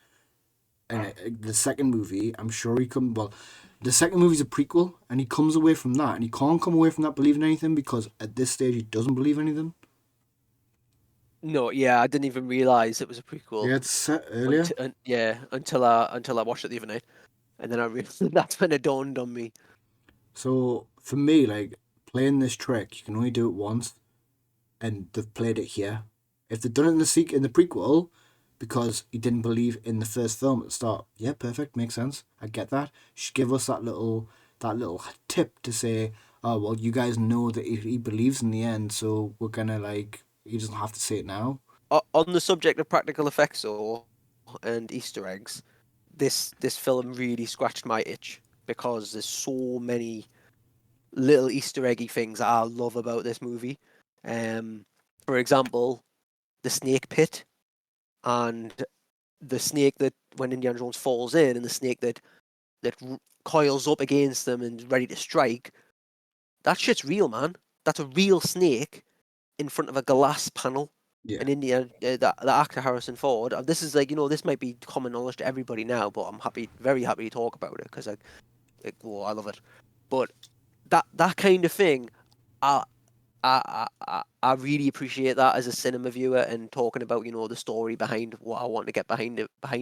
in the second movie, I'm sure the second movie's a prequel and he comes away from that and he can't come away from that believing anything because at this stage he doesn't believe anything. No, yeah, I didn't even realize it was a prequel. Yeah, it's set earlier. Until I watched it the other night, and then I realized that's when it dawned on me. So for me, like, playing this trick, you can only do it once, and they've played it here. If they'd done it in the prequel, because he didn't believe in the first film at the start, yeah, perfect, makes sense. I get that. Just give us that little tip to say, oh well, you guys know that he believes in the end, so we're gonna, like, he doesn't have to say it now. On the subject of practical effects and Easter eggs, this film really scratched my itch because there's so many little Easter eggy things I love about this movie. For example, the snake pit and the snake that when Indiana Jones falls in, and the snake that coils up against them and ready to strike. That shit's real, man. That's a real snake in front of a glass panel. Yeah. And the actor Harrison Ford. This is like, this might be common knowledge to everybody now, but I'm very happy to talk about it because I love it. But that kind of thing, I really appreciate that as a cinema viewer, and talking about the story behind what I want to get behind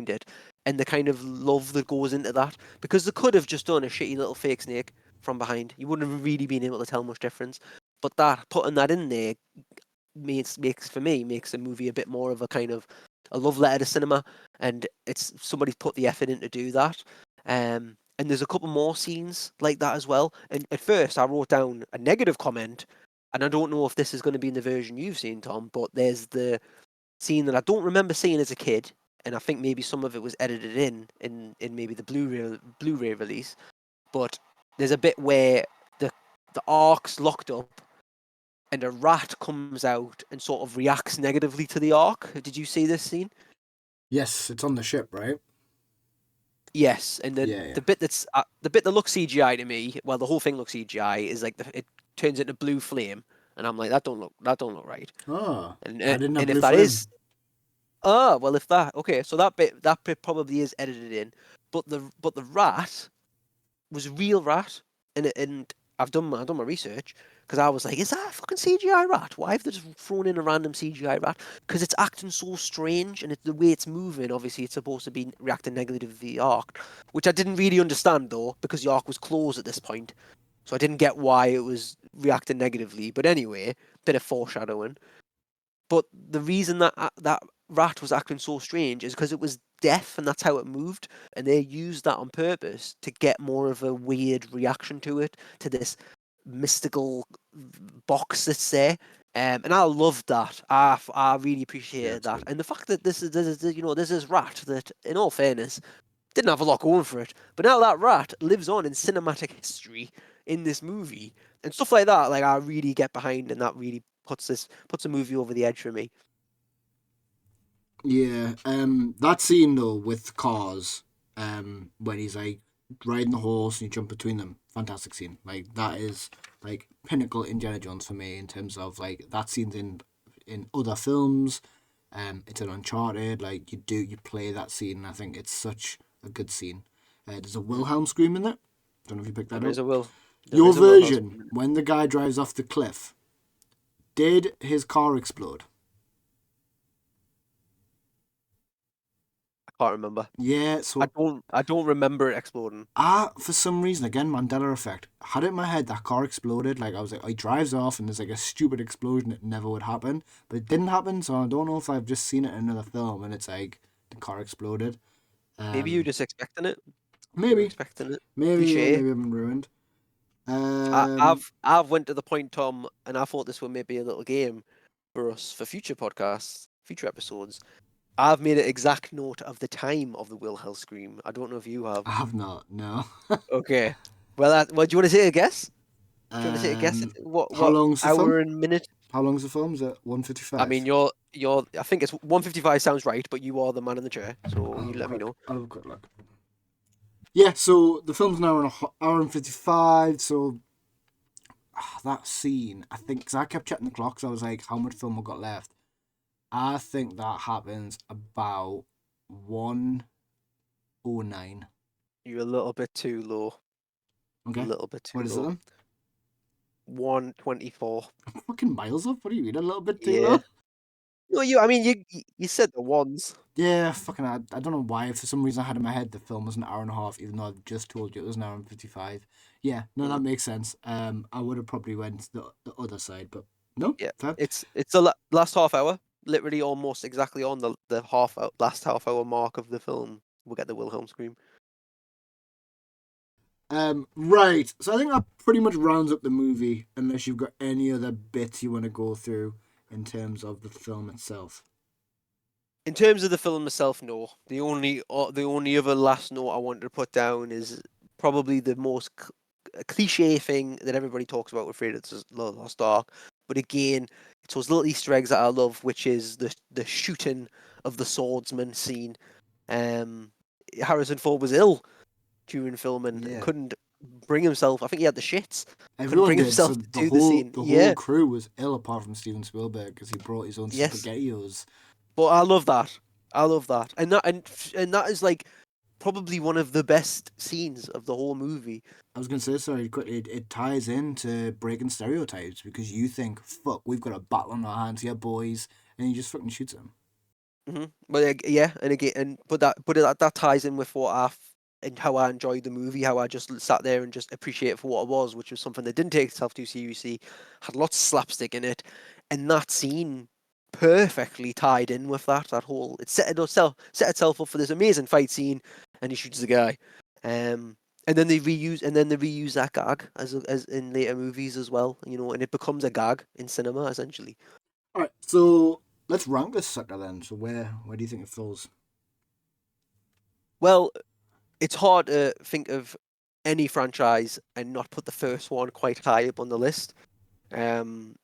it, and the kind of love that goes into that, because they could have just done a shitty little fake snake from behind. You wouldn't have really been able to tell much difference. But putting that in there makes the movie a bit more of a kind of a love letter to cinema, and it's somebody's put the effort in to do that. And there's a couple more scenes like that as well. And at first, I wrote down a negative comment, and I don't know if this is going to be in the version you've seen, Tom, but there's the scene that I don't remember seeing as a kid, and I think maybe some of it was edited in maybe the Blu-ray release. But there's a bit where the ark's locked up, and a rat comes out and sort of reacts negatively to the ark. Did you see this scene? Yes, it's on the ship, right? Yes, and then Yeah. the bit that looks CGI to me, well, the whole thing looks CGI, is like it turns into blue flame, and I'm like, that don't look right. Oh, And I didn't have and blue if that flame. is, well, if that okay, so that bit probably is edited in, but the rat was a real rat, and I've done my research because I was like, is that a fucking CGI rat? Why have they just thrown in a random CGI rat? Because it's acting so strange, and the way it's moving. Obviously, it's supposed to be reacting negatively to the arc, which I didn't really understand though, because the arc was closed at this point, so I didn't get why it was reacting negatively. But anyway, bit of foreshadowing. But the reason that that rat was acting so strange is because it was deaf, and that's how it moved. And they used that on purpose to get more of a weird reaction to it, to this mystical box that's there. And I loved that. I really appreciated it's that. good. And the fact that there's this rat that, in all fairness, didn't have a lot going for it. But now that rat lives on in cinematic history in this movie and stuff like that. Like, I really get behind, and that really puts a movie over the edge for me. Yeah, that scene though with cars, when he's like riding the horse and you jump between them, fantastic scene. Like that is like pinnacle Indiana Jones for me in terms of like that scene's in other films. It's an Uncharted. Like you play that scene, and I think it's such a good scene. There's a Wilhelm scream in there. Don't know if you picked that There is up. a will. There Your is a will house. version, when the guy drives off the cliff, did his car explode? I can't remember. Yeah, so I don't remember it exploding. for some reason, again, Mandela effect, had it in my head that car exploded. Like, I was like, oh, he drives off and there's like a stupid explosion that never would happen. But it didn't happen, so I don't know if I've just seen it in another film and it's like the car exploded. Maybe you're Um, just expecting it. You're maybe, expecting it. yeah, Cliche. maybe I've been ruined. I've went to the point, Tom, and I thought this would maybe a little game for us for future podcasts, future episodes. I've made an exact note of the time of the Wilhelm scream. I don't know if you have. I have not, no. Okay. Well, do you want to take a guess? Do you want to take a guess? um, how What long's the film? hour and minute? How long's the film? Is it I mean, 155? you're. I think it's 155 sounds right, but you are the man in the chair, so you let me know. I'll have a quick look. Yeah, so the film's an hour and 55, so that scene, I think, because I kept checking the clock, so I was like, how much film I got left? I think that happens about 1:09. You're a little bit too low. A Okay. little bit too What is it low. then? 124. I'm fucking miles off. What do you mean? A little bit too Yeah. low? No, you. I mean, you said the ones. Yeah, fucking. I don't know why. For some reason, I had in my head the film was an hour and a half, even though I've just told you it was an hour and 55. Yeah, no, that Mm, makes sense. I would have probably went the other side, but no, yeah. fair. It's the last half hour. Literally, almost exactly on the last half hour mark of the film. We'll get the Wilhelm scream. Right. So I think that pretty much rounds up the movie, unless you've got any other bits you want to go through in terms of the film itself. In terms of the film itself, no. The only other last note I wanted to put down is probably the most cliche thing that everybody talks about with Raiders Lost Ark. But again, it's those little Easter eggs that I love, which is the shooting of the swordsman scene. Um, Harrison Ford was ill during filming and Yeah. couldn't bring himself. I think he had the shits. Couldn't Everyone bring did. So himself to do the scene. the whole Yeah, crew was ill apart from Steven Spielberg because he brought his own yes. spaghettios. But I love that. I love that, and that is like probably one of the best scenes of the whole movie. I was gonna say sorry quickly. It ties into breaking stereotypes because you think, "Fuck, we've got a battle on our hands here, boys," and he just fucking shoots him. But yeah, and again, that ties in with and how I enjoyed the movie, how I just sat there and just appreciate it for what it was, which was something that didn't take itself too seriously, had lots of slapstick in it, and that scene perfectly tied in with that whole it set itself up for this amazing fight scene, and he shoots the guy, and then they reuse that gag as in later movies as well, and it becomes a gag in cinema essentially. All right, so let's rank this sucker then. So where do you think it falls? Well, it's hard to think of any franchise and not put the first one quite high up on the list. Um,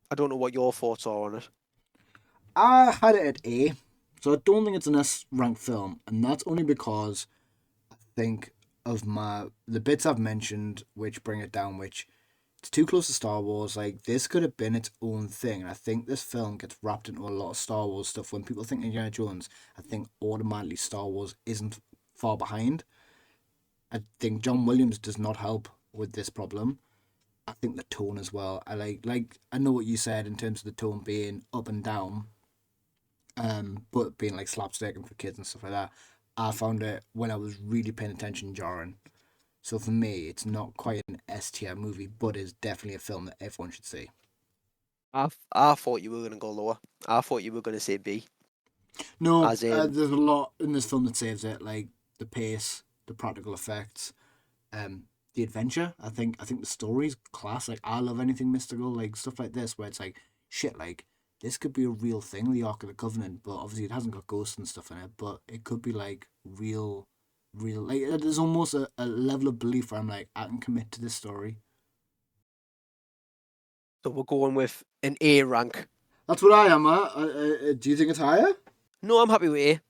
I don't know what your thoughts are on it. I had it at A, so I don't think it's an S ranked film, and that's only because I think of the bits I've mentioned, which bring it down, which it's too close to Star Wars. Like this could have been its own thing, and I think this film gets wrapped into a lot of Star Wars stuff. When people think Indiana Jones, I think automatically Star Wars isn't far behind. I think John Williams does not help with this problem. I think the tone as well. I know what you said in terms of the tone being up and down, but being like slapstick and for kids and stuff like that. I found it when I was really paying attention jarring. So for me, it's not quite an S tier movie, but it's definitely a film that everyone should see. I thought you were going to go lower. I thought you were going to say B. No, As in, there's a lot in this film that saves it, like the pace, the practical effects, the adventure. I think the story's class. Like I love anything mystical, like stuff like this, where it's like shit. Like this could be a real thing, the Ark of the Covenant, but obviously it hasn't got ghosts and stuff in it. But it could be like real. Like there's almost a level of belief where I'm like I can commit to this story. so we're going with an A rank. That's what I am at. Do you think it's higher? No, I'm happy with A.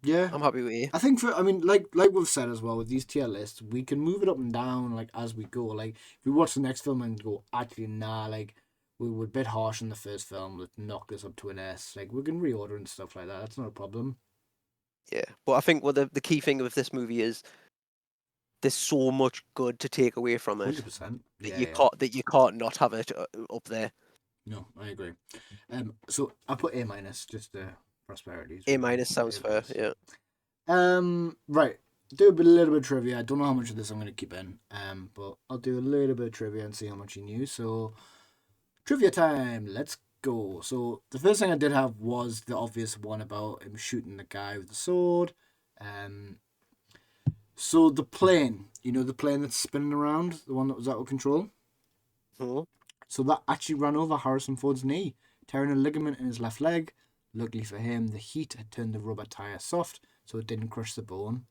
Yeah. I'm happy with A. I think like we've said as well with these tier lists, we can move it up and down like as we go. Like if we watch the next film and go, actually nah, like we were a bit harsh in the first film, let's knock this up to an S. Like we can reorder and stuff like that. That's not a problem. Yeah, but I think what the key thing with this movie is there's so much good to take away from it 100%. that you can't not have it up there. No, I agree. So I put A minus just prosperity. A minus sounds fair. Yeah. Right. Do a little bit of trivia. I don't know how much of this I'm going to keep in. But I'll do a little bit of trivia and see how much you knew. So, trivia time. Let's go. So the first thing I did have was the obvious one about him shooting the guy with the sword. So the plane, the plane that's spinning around, the one that was out of control. Mm-hmm. So that actually ran over Harrison Ford's knee, tearing a ligament in his left leg. Luckily for him, the heat had turned the rubber tire soft, so it didn't crush the bone.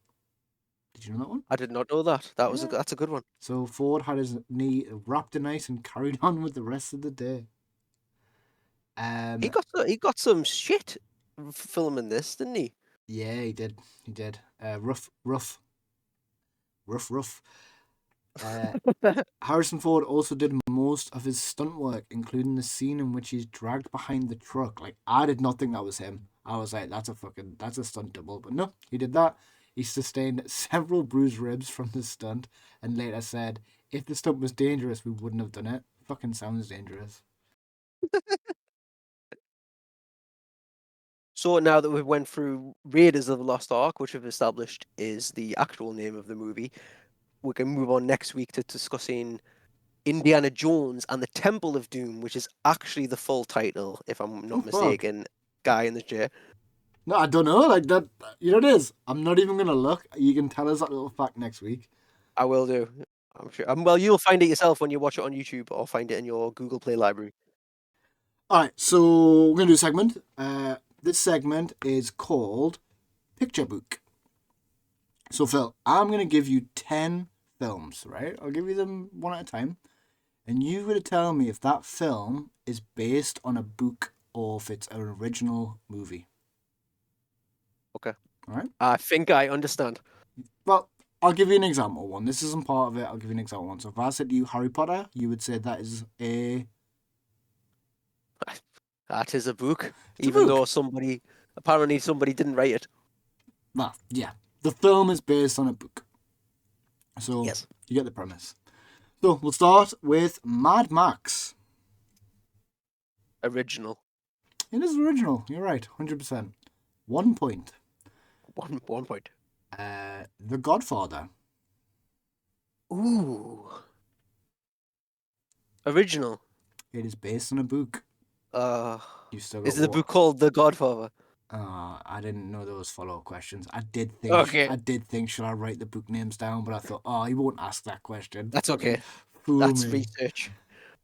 Did you know that one? I did not know that. That's a good one. So Ford had his knee wrapped in ice and carried on with the rest of the day. He got some shit filming this, didn't he? Yeah, he did. Rough. Harrison Ford also did most of his stunt work, including the scene in which he's dragged behind the truck. Like, I did not think that was him. I was like, that's a stunt double. But no, he did that. He sustained several bruised ribs from the stunt and later said, if the stunt was dangerous, we wouldn't have done it. Fucking sounds dangerous. So now that we've went through Raiders of the Lost Ark, which we've established is the actual name of the movie, we can move on next week to discussing Indiana Jones and the Temple of Doom, which is actually the full title, if I'm not mistaken. Guy in the chair. No, I don't know. Like that, it is. I'm not even gonna look. You can tell us that little fact next week. I will do. I'm sure. Well, you'll find it yourself when you watch it on YouTube, or find it in your Google Play library. All right, so we're gonna do a segment. This segment is called Picture Book. So Phil, I'm gonna give you 10 films. Right, I'll give you them one at a time, and you're gonna tell me if that film is based on a book or if it's an original movie. Okay. All right. I think I understand. Well, I'll give you an example one. This isn't part of it. I'll give you an example one. So if I said to you Harry Potter, you would say that is a... That is a book, It's even a book. though somebody didn't write it. Well, yeah. The film is based on a book. So Yes. You get the premise. So we'll start with Mad Max. Original. It is original. You're right. 100%. 1 point. One point. The Godfather. Ooh. Original. It is based on a book. You still got Is the book called The Godfather? I didn't know those follow-up questions. I did think, should I write the book names down? But I thought, he won't ask that question. That's okay. Fool That's me. research.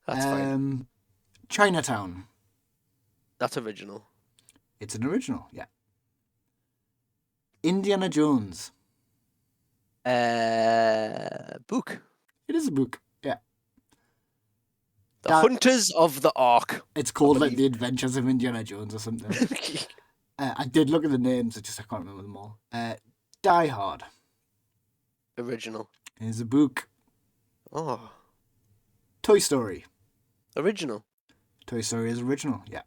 That's fine. Chinatown. That's original. It's an original, yeah. Indiana Jones. Book. It is a book, yeah. The Hunters of the Ark. It's called like The Adventures of Indiana Jones or something. I did look at the names, I can't remember them all. Die Hard. Original. It is a book. Oh. Toy Story. Original. Toy Story is original, yeah.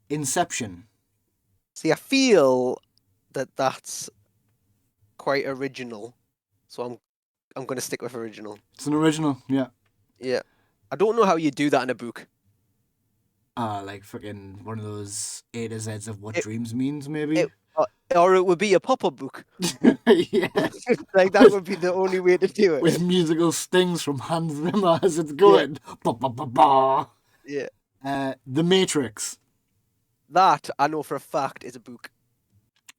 Inception. See, I feel that that's quite original. So I'm gonna stick with original. It's an original, yeah. Yeah. I don't know how you do that in a book. Like fucking one of those A to Z's of what It- dreams means, maybe. Or it would be a pop-up book. Yeah. Like that would be the only way to do it. With musical stings from Hans Zimmer as it's going. Ba, ba, ba, ba. Yeah. The Matrix That I know for a fact is a book.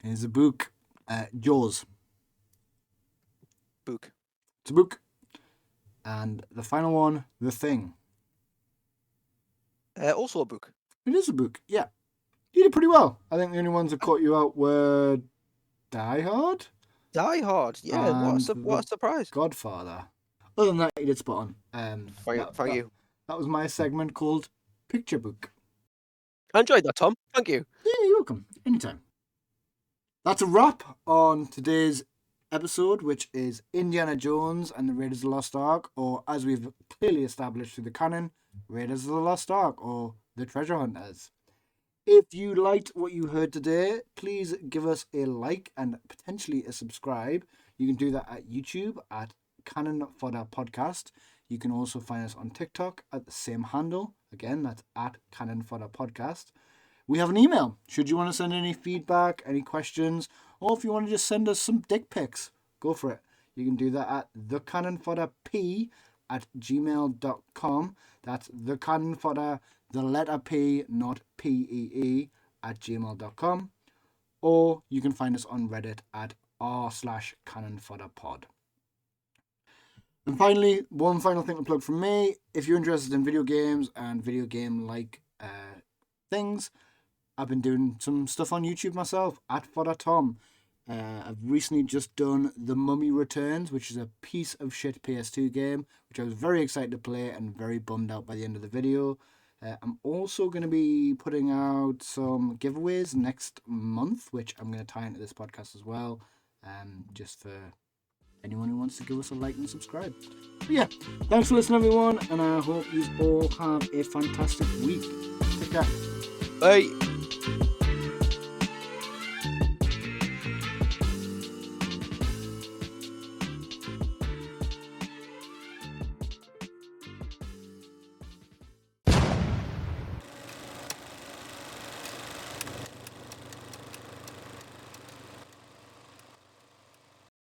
is a book. Jaws. Book. It's a book. And the final one, The Thing. Also a book. It is a book, yeah. You did pretty well. I think the only ones that caught you out were Die Hard, Die Hard. Yeah. What a surprise. Godfather. Other than that, you did spot on. Thank you. That was my segment called Picture Book. I enjoyed that, Tom. Thank you. Yeah, you're welcome. Anytime. That's a wrap on today's episode, which is Indiana Jones and the Raiders of the Lost Ark, or as we've clearly established through the canon, Raiders of the Lost Ark, or the Treasure Hunters. If you liked what you heard today, please give us a like and potentially a subscribe. You can do that at YouTube at CanonFodderPodcast. You can also find us on TikTok at the same handle. Again, that's at CanonFodderPodcast. We have an email. Should you want to send any feedback, any questions, or if you want to just send us some dick pics, go for it. You can do that at thecanonfodderp@gmail.com. That's thecanonfodder, the letter P, not P-E-E, @gmail.com. Or you can find us on Reddit at r/CanonFodderPod. And finally, one final thing to plug from me. If you're interested in video games and video game-like things, I've been doing some stuff on YouTube myself, at FodderTom. I've recently just done The Mummy Returns, which is a piece of shit PS2 game, which I was very excited to play and very bummed out by the end of the video. I'm also going to be putting out some giveaways next month, which I'm going to tie into this podcast as well, just for anyone who wants to give us a like and subscribe. But yeah, thanks for listening, everyone, and I hope you all have a fantastic week. Take care. Bye.